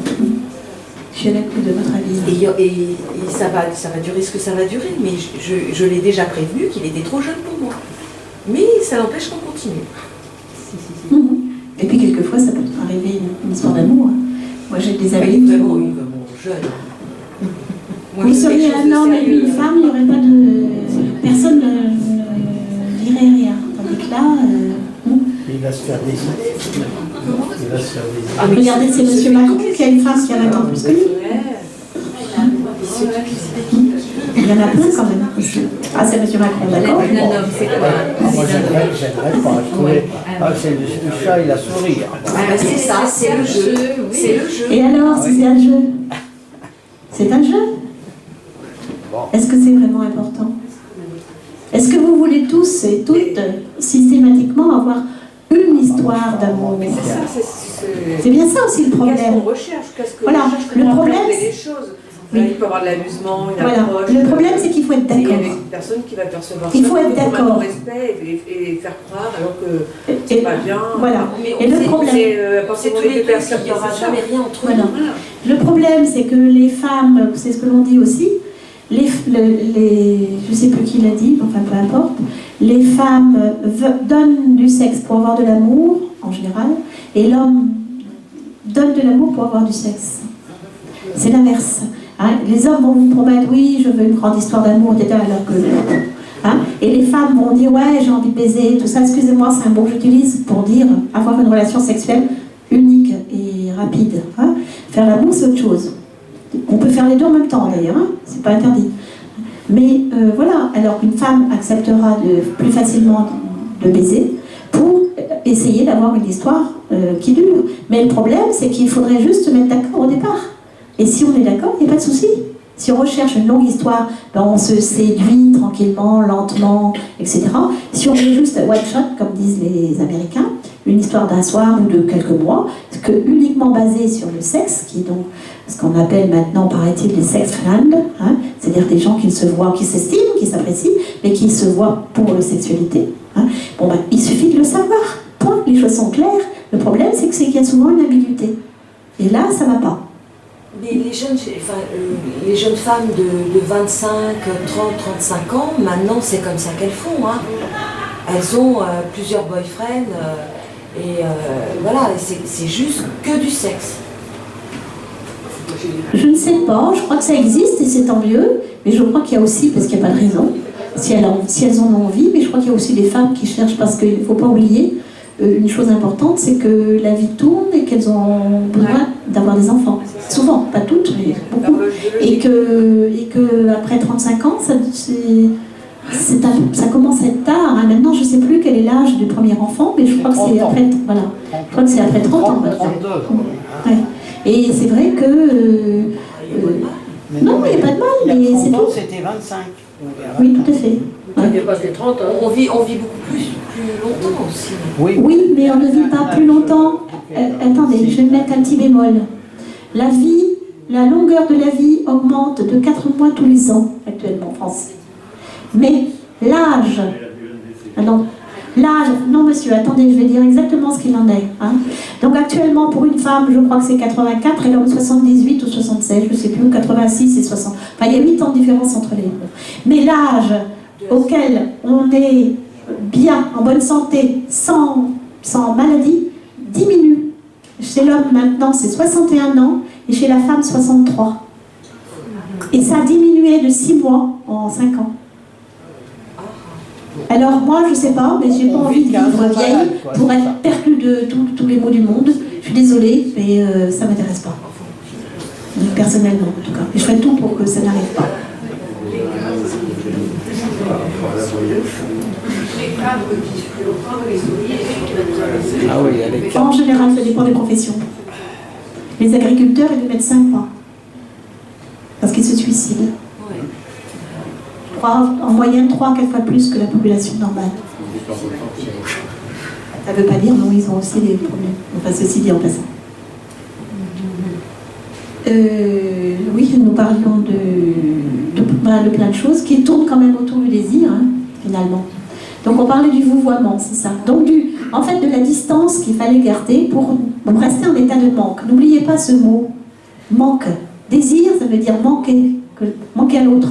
Je suis à l'écoute de votre avis. Et ça va durer ce que ça va durer, mais je l'ai déjà prévenu qu'il était trop jeune pour moi. Mais ça n'empêche qu'on continue. Et puis quelquefois, ça peut arriver une histoire d'amour. Moi, j'ai des amis. Il est vraiment jeune. Moi, vous seriez un homme et une femme, il n'y aurait pas de... Personne ne dirait rien. Tandis que là... Il va se faire décider. Il va se faire décider. Ah, regardez, c'est M. Macron qui a une femme qui a 20 ans plus que lui. Il y en a plein quand même. Ah, c'est M. Macron, d'accord. Moi, j'aimerais pas. C'est le chat et la souris. C'est ça, c'est le jeu. C'est le jeu. Et alors, si c'est un jeu? C'est un jeu. Est-ce que c'est vraiment important? Est-ce que vous voulez tous et toutes systématiquement avoir une histoire d'amour? Mais c'est ça, c'est bien ça aussi le problème. Qu'est-ce qu'on recherche? Voilà, le problème, les choses. Oui. Il peut y avoir de l'amusement, une voilà. approche. Le problème, c'est qu'il faut être d'accord. Il y a une personne qui va percevoir il faut être d'accord. Respect et faire croire alors que c'est pas bien. Voilà. Et le problème, c'est tous les deux, il n'y aura jamais rien entre nous. Voilà. Le problème, c'est que les femmes, c'est ce que l'on dit aussi, je ne sais plus qui l'a dit, enfin peu importe, les femmes donnent du sexe pour avoir de l'amour, en général, et l'homme donne de l'amour pour avoir du sexe. C'est l'inverse. Hein, les hommes vont vous promettre, oui, je veux une grande histoire d'amour, etc. Alors que, hein, et les femmes vont dire, ouais, j'ai envie de baiser, tout ça. Excusez-moi, c'est un mot que j'utilise pour dire avoir une relation sexuelle unique et rapide. Hein. Faire l'amour, c'est autre chose. On peut faire les deux en même temps, d'ailleurs, hein, c'est pas interdit. Mais voilà, alors qu'une femme acceptera plus facilement de baiser pour essayer d'avoir une histoire qui dure. Mais le problème, c'est qu'il faudrait juste se mettre d'accord au départ. Et si on est d'accord, il n'y a pas de souci. Si on recherche une longue histoire, ben on se séduit tranquillement, lentement, etc. Si on veut juste one shot, comme disent les Américains, une histoire d'un soir ou de quelques mois, que uniquement basée sur le sexe, qui est donc ce qu'on appelle maintenant, paraît-il, les sex friends, hein, c'est-à-dire des gens qui se voient, qui s'estiment, qui s'apprécient, mais qui se voient pour la sexualité. Hein. Bon, ben, il suffit de le savoir. Point. Les choses sont claires. Le problème, c'est qu'il y a souvent une ambiguïté. Et là, ça ne va pas. Mais les jeunes femmes de 25, 30, 35 ans, maintenant c'est comme ça qu'elles font. Hein. Elles ont plusieurs boyfriends voilà, c'est juste que du sexe. Je ne sais pas, je crois que ça existe et c'est tant mieux, mais je crois qu'il y a aussi, parce qu'il n'y a pas de raison, si elles en ont envie, mais je crois qu'il y a aussi des femmes qui cherchent, parce qu'il ne faut pas oublier une chose importante, c'est que la vie tourne et qu'elles ont besoin d'avoir des enfants. Souvent, pas toutes, mais beaucoup. Et que après 35 ans, ça commence à être tard. Hein. Maintenant, je ne sais plus quel est l'âge du premier enfant, mais je crois que c'est après, voilà. Je crois que c'est après 30 ans. 32. Ouais. Et c'est vrai que... non, il n'y a pas de mal, mais c'est tout. C'était 25. Oui, tout à fait. Ça dépasse les 30 ans. On vit beaucoup plus longtemps aussi. Oui, mais on ne vit pas plus longtemps. Attendez, je vais mettre un petit bémol. La longueur de la vie augmente de 4 mois tous les ans, actuellement en France. Mais l'âge... non monsieur, attendez, je vais dire exactement ce qu'il en est. Hein. Donc actuellement, pour une femme, je crois que c'est 84, et l'homme 78 ou 76, je ne sais plus, 86 et 60. Enfin, il y a 8 ans de différence entre les deux. Mais l'âge auquel on est bien, en bonne santé, sans maladie, diminue. Chez l'homme, maintenant, c'est 61 ans, et chez la femme, 63. Et ça a diminué de 6 mois en 5 ans. Alors moi, je sais pas, mais j'ai pas envie de vivre vieille pour être perclue de tous les maux du monde. Je suis désolée, mais ça m'intéresse pas. Personnellement, en tout cas. Et je ferai tout pour que ça n'arrive pas. En général, ça dépend des professions. Les agriculteurs et les médecins, pas. Parce qu'ils se suicident. En moyenne 3 à 4 fois plus que la population normale. Ça ne veut pas dire, non, ils ont aussi des problèmes. Enfin, ceci dit en passant. Oui, nous parlions de plein de choses qui tournent quand même autour du désir, hein, finalement. Donc on parlait du vouvoiement, c'est ça. Donc en fait, de la distance qu'il fallait garder pour rester en état de manque. N'oubliez pas ce mot, manque. Désir, ça veut dire manquer à l'autre.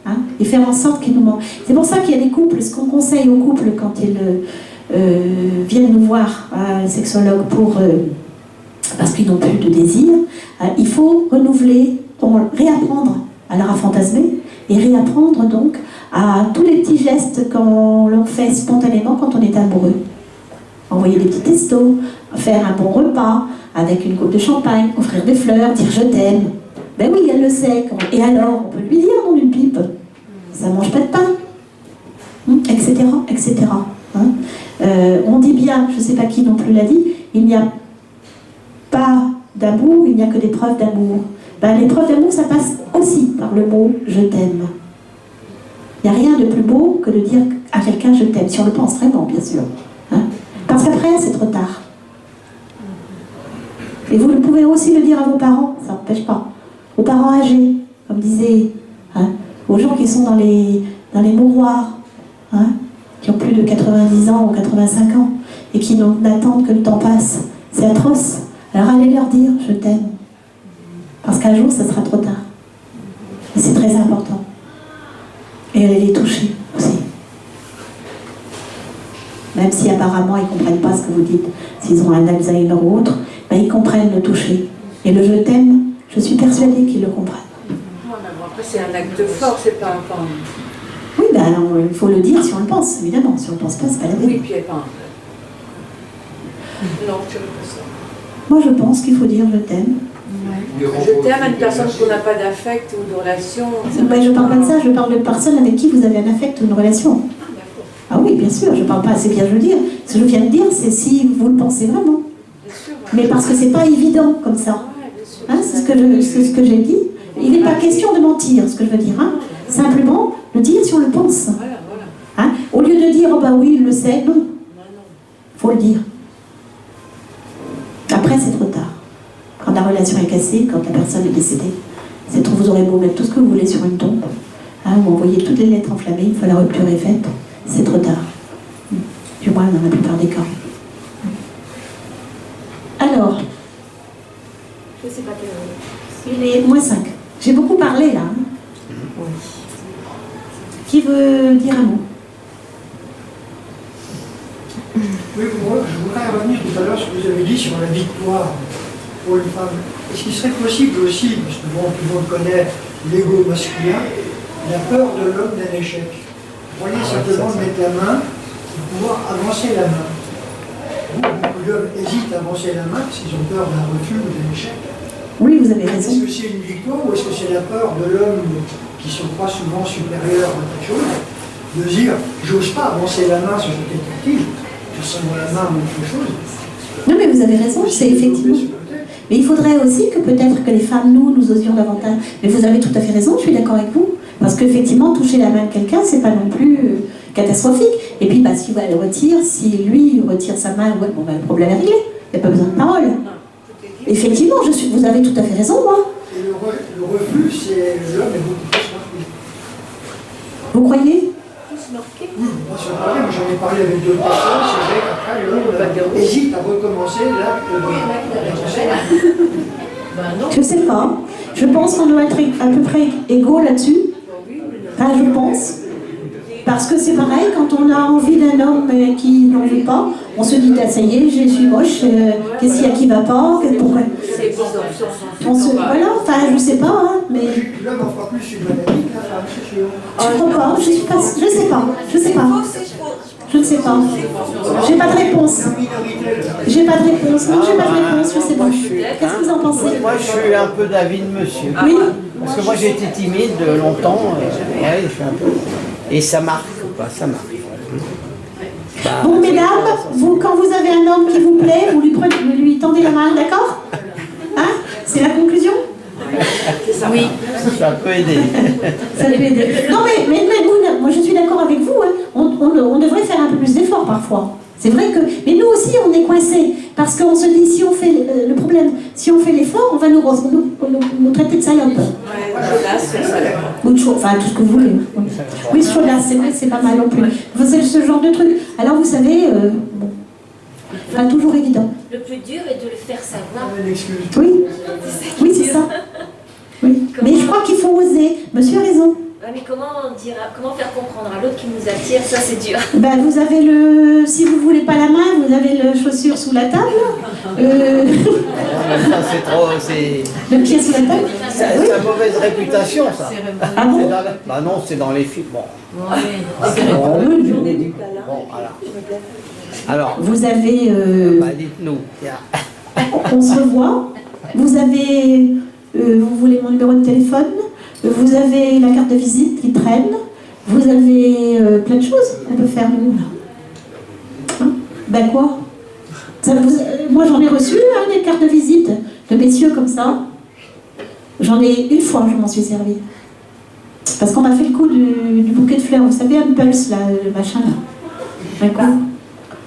Hein, et faire en sorte qu'il nous manque. C'est pour ça qu'il y a des couples, ce qu'on conseille aux couples quand ils viennent nous voir, un sexologue, parce qu'ils n'ont plus de désir, il faut renouveler, réapprendre à leur fantasmer et réapprendre donc à tous les petits gestes qu'on l'on fait spontanément quand on est amoureux. Envoyer des petits textos, faire un bon repas avec une coupe de champagne, offrir des fleurs, dire je t'aime. Ben oui, elle le sait. Et alors, on peut lui dire dans une pipe, ça mange pas de pain, etc., etc. Hein. On dit bien, je ne sais pas qui non plus l'a dit, il n'y a pas d'amour, il n'y a que des preuves d'amour. Ben, les preuves d'amour, ça passe aussi par le mot « je t'aime ». Il n'y a rien de plus beau que de dire à quelqu'un « je t'aime », si on le pense vraiment, bien sûr. Hein. Parce qu'après, c'est trop tard. Et vous pouvez aussi le dire à vos parents, ça n'empêche pas. Aux parents âgés, comme disait, hein, aux gens qui sont dans les mouroirs, hein, qui ont plus de 90 ans ou 85 ans, et qui n'attendent que le temps passe. C'est atroce. Alors allez leur dire « je t'aime ». Parce qu'un jour, ça sera trop tard. Et c'est très important. Et allez les toucher aussi. Même si apparemment ils ne comprennent pas ce que vous dites, s'ils ont un Alzheimer ou autre, ben, ils comprennent le toucher. Et le « je t'aime », je suis persuadée qu'ils le comprennent. Après, c'est un acte fort, c'est pas un temps. Oui, ben, il faut le dire si on le pense, évidemment. Si on ne le pense pas, c'est pas la peine. Oui, puis enfin. Non, tu veux pas ça. Moi, je pense qu'il faut dire « je t'aime ». Je t'aime à une personne qu'on n'a pas d'affect ou de relation. Ben, je ne parle pas de ça, je parle de personnes avec qui vous avez un affect ou une relation. Ah oui, bien sûr, je ne parle pas assez bien, je veux dire. Ce que je viens de dire, c'est si vous le pensez vraiment. Mais parce que ce n'est pas évident comme ça. Hein, c'est ce que j'ai dit. Il n'est pas question de mentir, ce que je veux dire. Hein. Simplement, le dire si on le pense. Hein. Au lieu de dire, oh bah oui, il le sait, non. Il faut le dire. Après, c'est trop tard. Quand la relation est cassée, quand la personne est décédée, c'est trop, vous aurez beau mettre tout ce que vous voulez sur une tombe, hein, ou envoyer toutes les lettres enflammées, une fois la rupture est faite, c'est trop tard. Du moins, dans la plupart des cas. Alors, Je sais pas quelle il est -5. J'ai beaucoup parlé là. Hein. Qui veut dire un mot? Oui, moi, je voudrais revenir tout à l'heure sur ce que vous avez dit sur la victoire. pour une femme. Est-ce qu'il serait possible aussi, parce que bon, tout le monde connaît l'ego masculin, la peur de l'homme d'un échec. Vous voyez simplement mettre la main pour pouvoir avancer la main. Beaucoup d'hommes hésitent à avancer la main parce qu'ils ont peur d'un refus ou d'un échec. Oui, vous avez raison. Est-ce que c'est une victoire ou est-ce que c'est la peur de l'homme qui se croit souvent supérieur à quelque chose, de dire j'ose pas avancer la main sur quelqu'un qui, je sens dans la main ou quelque chose. Non, mais vous avez raison, c'est effectivement. Mais il faudrait aussi que peut-être que les femmes, nous osions davantage. Mais vous avez tout à fait raison, je suis d'accord avec vous. Parce qu'effectivement, toucher la main de quelqu'un, c'est pas non plus catastrophique. Et puis, si elle retire, si lui retire sa main, ouais, bon, le problème est réglé. Il n'y a pas besoin de parole. Effectivement, vous avez tout à fait raison, moi. Et le refus, c'est l'homme est beaucoup plus marqué. Vous croyez? Oui, moi j'en ai parlé avec d'autres personnes, c'est vrai qu'après l'homme hésite à recommencer l'acte de... Je sais pas. Je pense qu'on doit être à peu près égaux là-dessus. Enfin, je pense. Parce que c'est pareil, quand on a envie d'un homme qui n'en veut pas, on se dit, ah, ça y est, je suis moche, qu'est-ce qu'il y a qui va pas, pourquoi voilà, enfin, je sais pas, hein, mais... L'homme en fera plus une maladie que la femme, c'est sûr. Je crois pas, je sais pas, je sais ne sais pas. J'ai pas de réponse. J'ai pas de réponse, non, j'ai pas de réponse, je sais pas. Qu'est-ce que vous en pensez? Moi, je suis un peu d'avis de monsieur. Oui. Parce que moi, j'ai été timide longtemps, ouais, je suis un peu... Et ça marque, quoi, ça marque. Bon, mesdames, quand vous avez un homme qui vous plaît, vous lui tendez la main, d'accord? Hein? C'est la conclusion? Oui. Ça peut aider. Ça peut aider. Non, mais nous, moi je suis d'accord avec vous, hein. On devrait faire un peu plus d'efforts parfois. C'est vrai que... Mais nous aussi, on est coincés. Parce qu'on se dit, si on fait le problème, si on fait l'effort, on va nous traiter de salope. Ou de chaud, enfin, tout ce que vous voulez. Oui, chaudasse, c'est vrai, c'est pas mal non plus. C'est ce genre de truc. Alors, vous savez, bon, pas toujours évident. Le plus dur est de le faire savoir. Oui, c'est ça. Oui. Mais je crois qu'il faut oser. Monsieur a raison. Ouais, mais comment faire comprendre à l'autre qui nous attire, ça c'est dur. Ben, vous avez si vous voulez pas la main, vous avez le chaussure sous la table. Ça c'est trop, le pied sous la table. C'est une mauvaise réputation, ça. Ah bon? Bah non, c'est dans les films. Bon. Bon, alors. Vous avez. Bah, dites-nous. On se revoit. Vous avez. Vous voulez mon numéro de téléphone? Vous avez la carte de visite qui traîne. Vous avez plein de choses qu'on peut faire, nous, là. Hein? Ben quoi? Moi, j'en ai reçu des cartes de visite de messieurs comme ça. J'en ai une fois, je m'en suis servi. Parce qu'on m'a fait le coup du bouquet de fleurs. Vous savez, un pulse, là, le machin, là.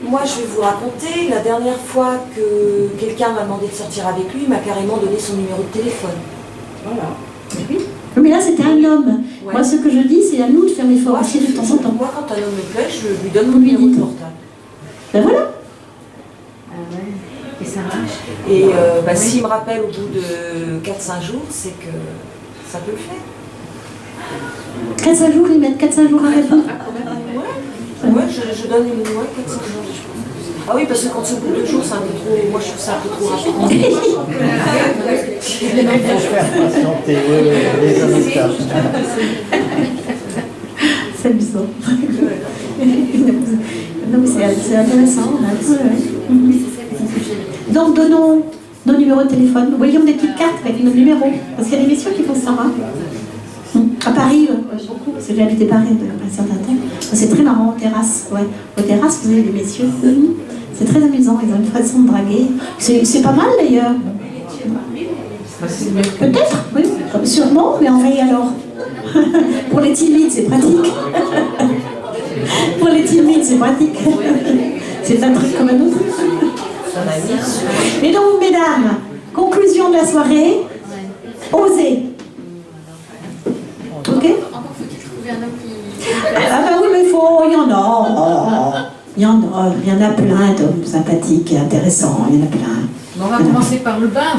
Moi, je vais vous raconter, la dernière fois que quelqu'un m'a demandé de sortir avec lui, il m'a carrément donné son numéro de téléphone. Voilà. Oui. Mais là, c'était un homme. Ouais. Moi, ce que je dis, c'est à nous de faire l'effort aussi de temps en temps. Moi, quand un homme me plaît, je lui donne mon numéro de portable. Ben voilà. Et ça marche. Et s'il me rappelle au bout de 4-5 jours, c'est que ça peut le faire. 4-5 jours, ils mettent 4-5 jours à répondre. Ouais, je donne une 4-5 jours, je pense. Ah oui, parce que quand c'est au bout de 2 jours, c'est un peu trop... Moi, je trouve ça un peu trop rapide. Il faut faire patienter les amateurs. C'est amusant. Non, mais c'est intéressant. Donc, donnons nos numéros de téléphone. Voyons des petites cartes avec nos numéros. Parce qu'il y a des messieurs qui font ça. Hein. À Paris, beaucoup, parce que j'ai habité Paris depuis un certain temps. C'est très marrant, aux terrasses. Ouais. Aux terrasses, vous avez des messieurs. C'est très amusant, ils ont une façon de draguer. C'est pas mal d'ailleurs. Peut-être, oui, sûrement, mais en vrai alors. Pour les timides, c'est pratique. Pour les timides, c'est pratique. C'est un truc comme un autre. Et donc, mesdames, conclusion de la soirée, osez. Ok? Encore faut-il trouver un homme qui... Ah bah oui, mais il y en a. Il y en a plein d'hommes sympathiques et intéressants, il y en a plein. On va commencer par le bar.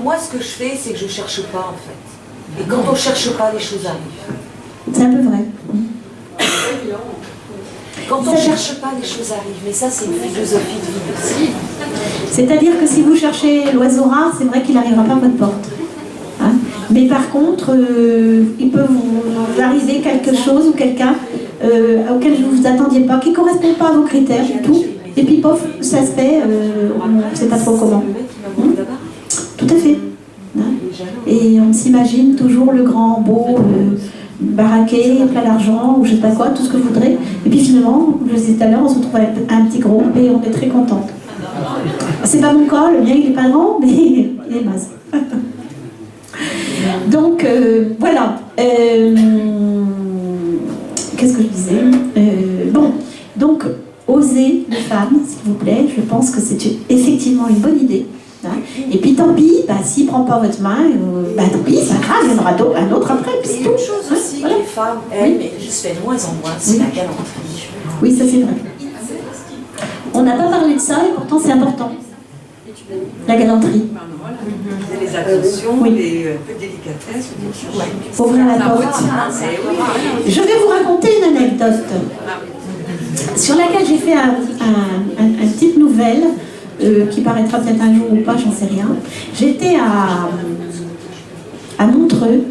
Moi, ce que je fais, c'est que je ne cherche pas, en fait. Et quand on ne cherche pas, les choses arrivent. C'est un peu vrai. Quand on ne cherche pas, les choses arrivent. Mais ça, c'est une philosophie de vie aussi. C'est-à-dire que si vous cherchez l'oiseau rare, c'est vrai qu'il n'arrivera pas à votre porte. Hein, mais par contre, il peut vous arriver quelque chose ou quelqu'un auquel vous ne vous attendiez pas, qui ne correspond pas à vos critères du tout. Et puis, pof, ça se fait, on ne sait pas trop comment. Tout à fait. Hein, et on s'imagine toujours le grand, beau, baraqué, plein d'argent, ou je ne sais pas quoi, tout ce que vous voudrez. Et puis finalement, je le disais tout à l'heure, on se retrouve avec un petit groupe et on est très content. C'est pas mon cas, le mien il n'est pas grand, mais il est masse. Donc voilà. Qu'est-ce que je disais bon, donc oser les femmes, s'il vous plaît, je pense que c'est effectivement une bonne idée. Hein. Et puis tant pis, bah, s'il ne prend pas votre main, tant pis, c'est pas grave, il y en aura un autre après. Il y a une chose aussi que les femmes aiment, mais je fais de moins en moins, c'est la galanterie. Oui, ça c'est vrai. On n'a pas parlé de ça et pourtant c'est important. La galanterie. Les attentions, les délicatesses. Ouvrir la porte. Je vais vous raconter une anecdote sur laquelle j'ai fait une petite nouvelle qui paraîtra peut-être un jour ou pas, j'en sais rien. J'étais à Montreux,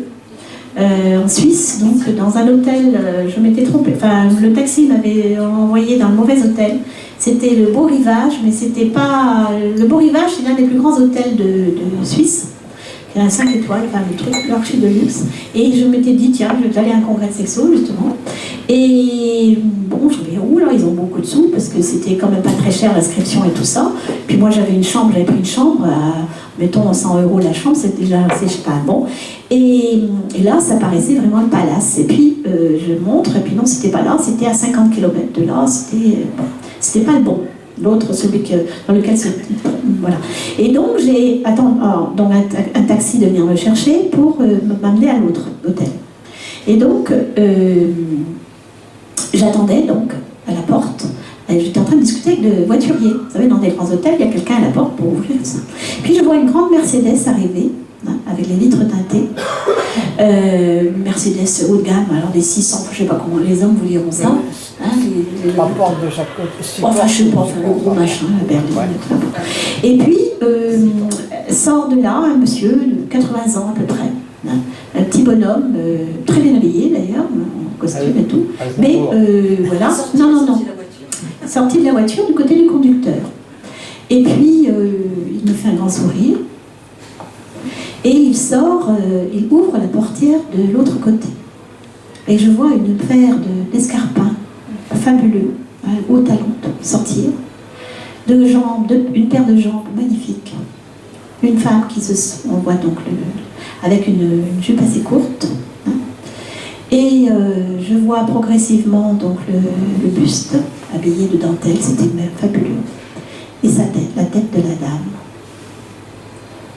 en Suisse, donc dans un hôtel, je m'étais trompée, enfin le taxi m'avait envoyé dans le mauvais hôtel. C'était le Beau Rivage, mais c'était pas... Le Beau Rivage, c'est l'un des plus grands hôtels de Suisse. Il y a 5 étoiles, enfin le truc, l'archi de luxe. Et je m'étais dit, tiens, je vais aller à un congrès de sexo, justement. Et bon, je me dis, ouh là, ils ont beaucoup de sous, parce que c'était quand même pas très cher l'inscription et tout ça. Puis moi, j'avais pris une chambre, mettons 100 € la chambre, c'est déjà, je sais pas, bon. Et là, ça paraissait vraiment le palace. Et puis, je montre, et puis non, c'était pas là, c'était à 50 km de là, c'était pas le bon. L'autre, celui dans lequel c'est... Voilà. Et donc, j'ai attendu un taxi de venir me chercher pour m'amener à l'autre hôtel. Et donc, j'attendais donc à la porte. J'étais en train de discuter avec le voiturier. Vous savez, dans des grands hôtels, il y a quelqu'un à la porte pour ouvrir ça. Puis je vois une grande Mercedes arriver, hein, avec les vitres teintées. Mercedes haut de gamme, alors des 600, je ne sais pas comment les hommes vous diront ça. Hein, la porte de chaque côté. Enfin, je ne sais pas, le gros machin, la berline. Ouais. Et puis, sort de là un monsieur de 80 ans à peu près. Hein, un petit bonhomme, très bien habillé d'ailleurs, en costume et tout. Mais voilà, non. Sorti de la voiture du côté du conducteur. Et puis, il me fait un grand sourire. Et il sort, il ouvre la portière de l'autre côté. Et je vois une paire d'escarpins fabuleux, haut talon, sortir. Une paire de jambes magnifiques. Une femme on voit donc avec une jupe assez courte. Hein. Et je vois progressivement donc le buste habillé de dentelle, c'était même fabuleux. Et sa tête, la tête de la dame.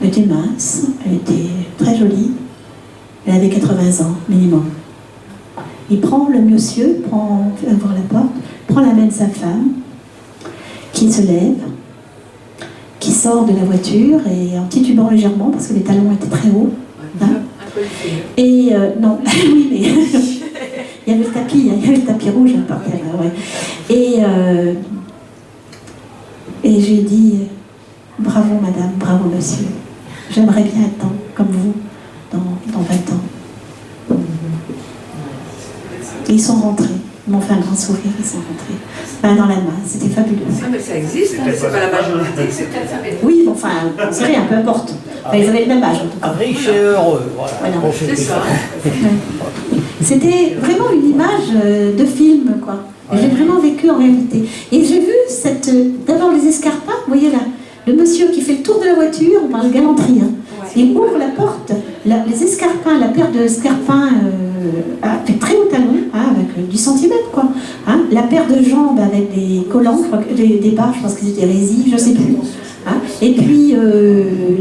Elle était mince, elle était très jolie. Elle avait 80 ans minimum. Il prend le monsieur, vient voir la porte, prend la main de sa femme, qui se lève, qui sort de la voiture et en titubant légèrement parce que les talons étaient très hauts. Hein. Et non, oui, mais il y avait le tapis rouge par terre. Ouais. Et j'ai dit bravo madame, bravo monsieur. J'aimerais bien être comme vous dans 20 ans. Et ils sont rentrés. Ils m'ont fait un grand sourire, ils sont rentrés. Main dans la main, c'était fabuleux. Ah, mais ça existe, hein, c'est pas la majorité, c'est peut-être. Oui, enfin, c'est rien, peu importe. Enfin, ils avaient le même âge en tout cas. Riche et heureux, voilà. C'est ça. C'était vraiment une image de film, quoi. J'ai vraiment vécu en réalité. Et j'ai vu d'abord les escarpins, vous voyez là, le monsieur qui fait le tour de la voiture, on parle de galanterie, hein. Il ouvre la porte, les escarpins, la paire de escarpins avec très haut talon, hein, avec 10 cm quoi. Hein, la paire de jambes avec des collants, je crois, des barres, je pense que c'était résille, je ne sais plus. Hein, et puis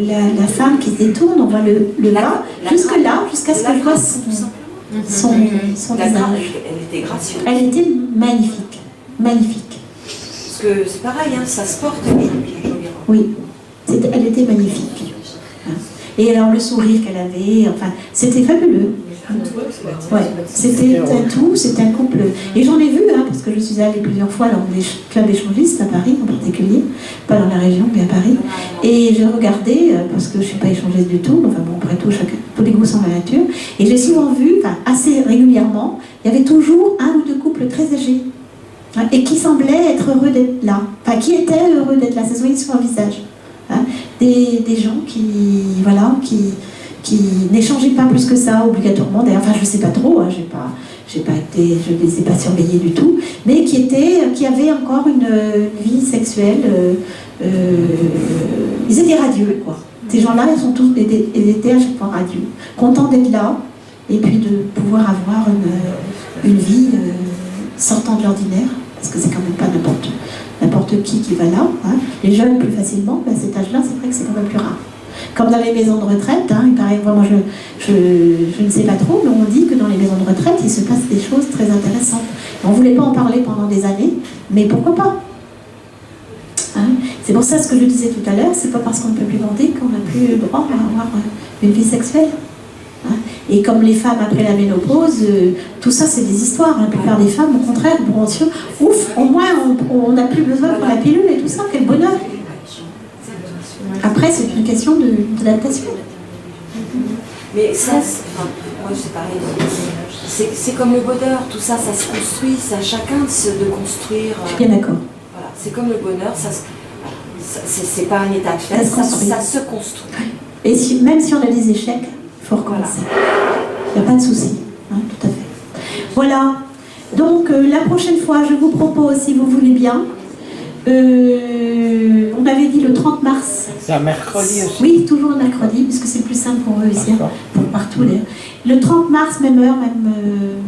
la femme qui se détourne, on voit le bas, jusque là, jusqu'à ce qu'elle voit son visage. Elle était gracieuse. Elle était magnifique, magnifique. Parce que c'est pareil, hein, ça se porte une jolie robe. Oui, elle était magnifique. Et alors le sourire qu'elle avait, enfin, c'était fabuleux. Ouais, c'était un tout, c'était un couple. Et j'en ai vu, hein, parce que je suis allée plusieurs fois dans des clubs échangistes à Paris en particulier, pas dans la région, mais à Paris. Et j'ai regardé, parce que je ne suis pas échangiste du tout, enfin bon, après tout, tous les goûts sont la nature. Et j'ai souvent vu, assez régulièrement, il y avait toujours un ou deux couples très âgés. Hein, et qui semblaient être heureux d'être là. Enfin, qui étaient heureux d'être là, ça se voyait sur leur visage. Hein, des gens qui, voilà, qui n'échangeaient pas plus que ça obligatoirement, d'ailleurs, enfin je ne sais pas trop, hein, je ne les ai pas surveillés du tout, mais qui avaient encore une vie sexuelle, ils étaient radieux, quoi. Ces gens-là, ils étaient à chaque fois radieux, contents d'être là, et puis de pouvoir avoir une vie sortant de l'ordinaire, parce que c'est quand même pas n'importe qui va là, hein. Les jeunes plus facilement, mais à cet âge-là, c'est vrai que c'est quand même plus rare. Comme dans les maisons de retraite, hein, il paraît, moi je ne sais pas trop, mais on dit que dans les maisons de retraite, il se passe des choses très intéressantes. On ne voulait pas en parler pendant des années, mais pourquoi pas, hein. C'est pour ça ce que je disais tout à l'heure, c'est pas parce qu'on ne peut plus bander qu'on n'a plus le droit à avoir une vie sexuelle. Hein. Et comme les femmes après la ménopause, tout ça c'est des histoires. Hein. La plupart des femmes, au contraire, bon, ouf, au moins on n'a plus besoin de la pilule et tout ça, quel bonheur. Après, c'est une question d'adaptation. Mais ça, moi c'est pareil. C'est comme le bonheur, tout ça, ça se construit, c'est à chacun de construire. Bien d'accord. Voilà, c'est comme le bonheur, c'est pas un état de fait, ça se construit. Et même si on a des échecs, il faut recommencer. Il n'y a pas de souci, hein, tout à fait. Voilà. Donc la prochaine fois, je vous propose, si vous voulez bien, on avait dit le 30 mars. C'est un mercredi aussi. Oui, toujours le mercredi, puisque c'est plus simple pour eux ici, pour partout. Le 30 mars, même heure,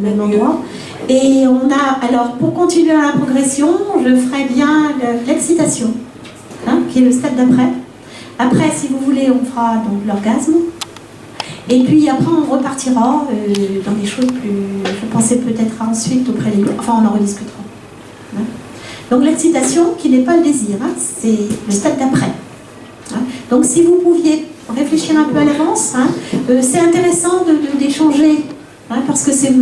même endroit. Et on a, alors pour continuer dans la progression, je ferai bien l'excitation, hein, qui est le stade d'après. Après, si vous voulez, on fera donc l'orgasme. Et puis après, on repartira dans des choses plus... Je pensais peut-être ensuite au préliminaire. Enfin, on en rediscutera. Hein. Donc l'excitation, qui n'est pas le désir, hein, c'est le stade d'après. Hein. Donc si vous pouviez réfléchir un peu à l'avance, hein, c'est intéressant d'échanger, hein, parce que c'est...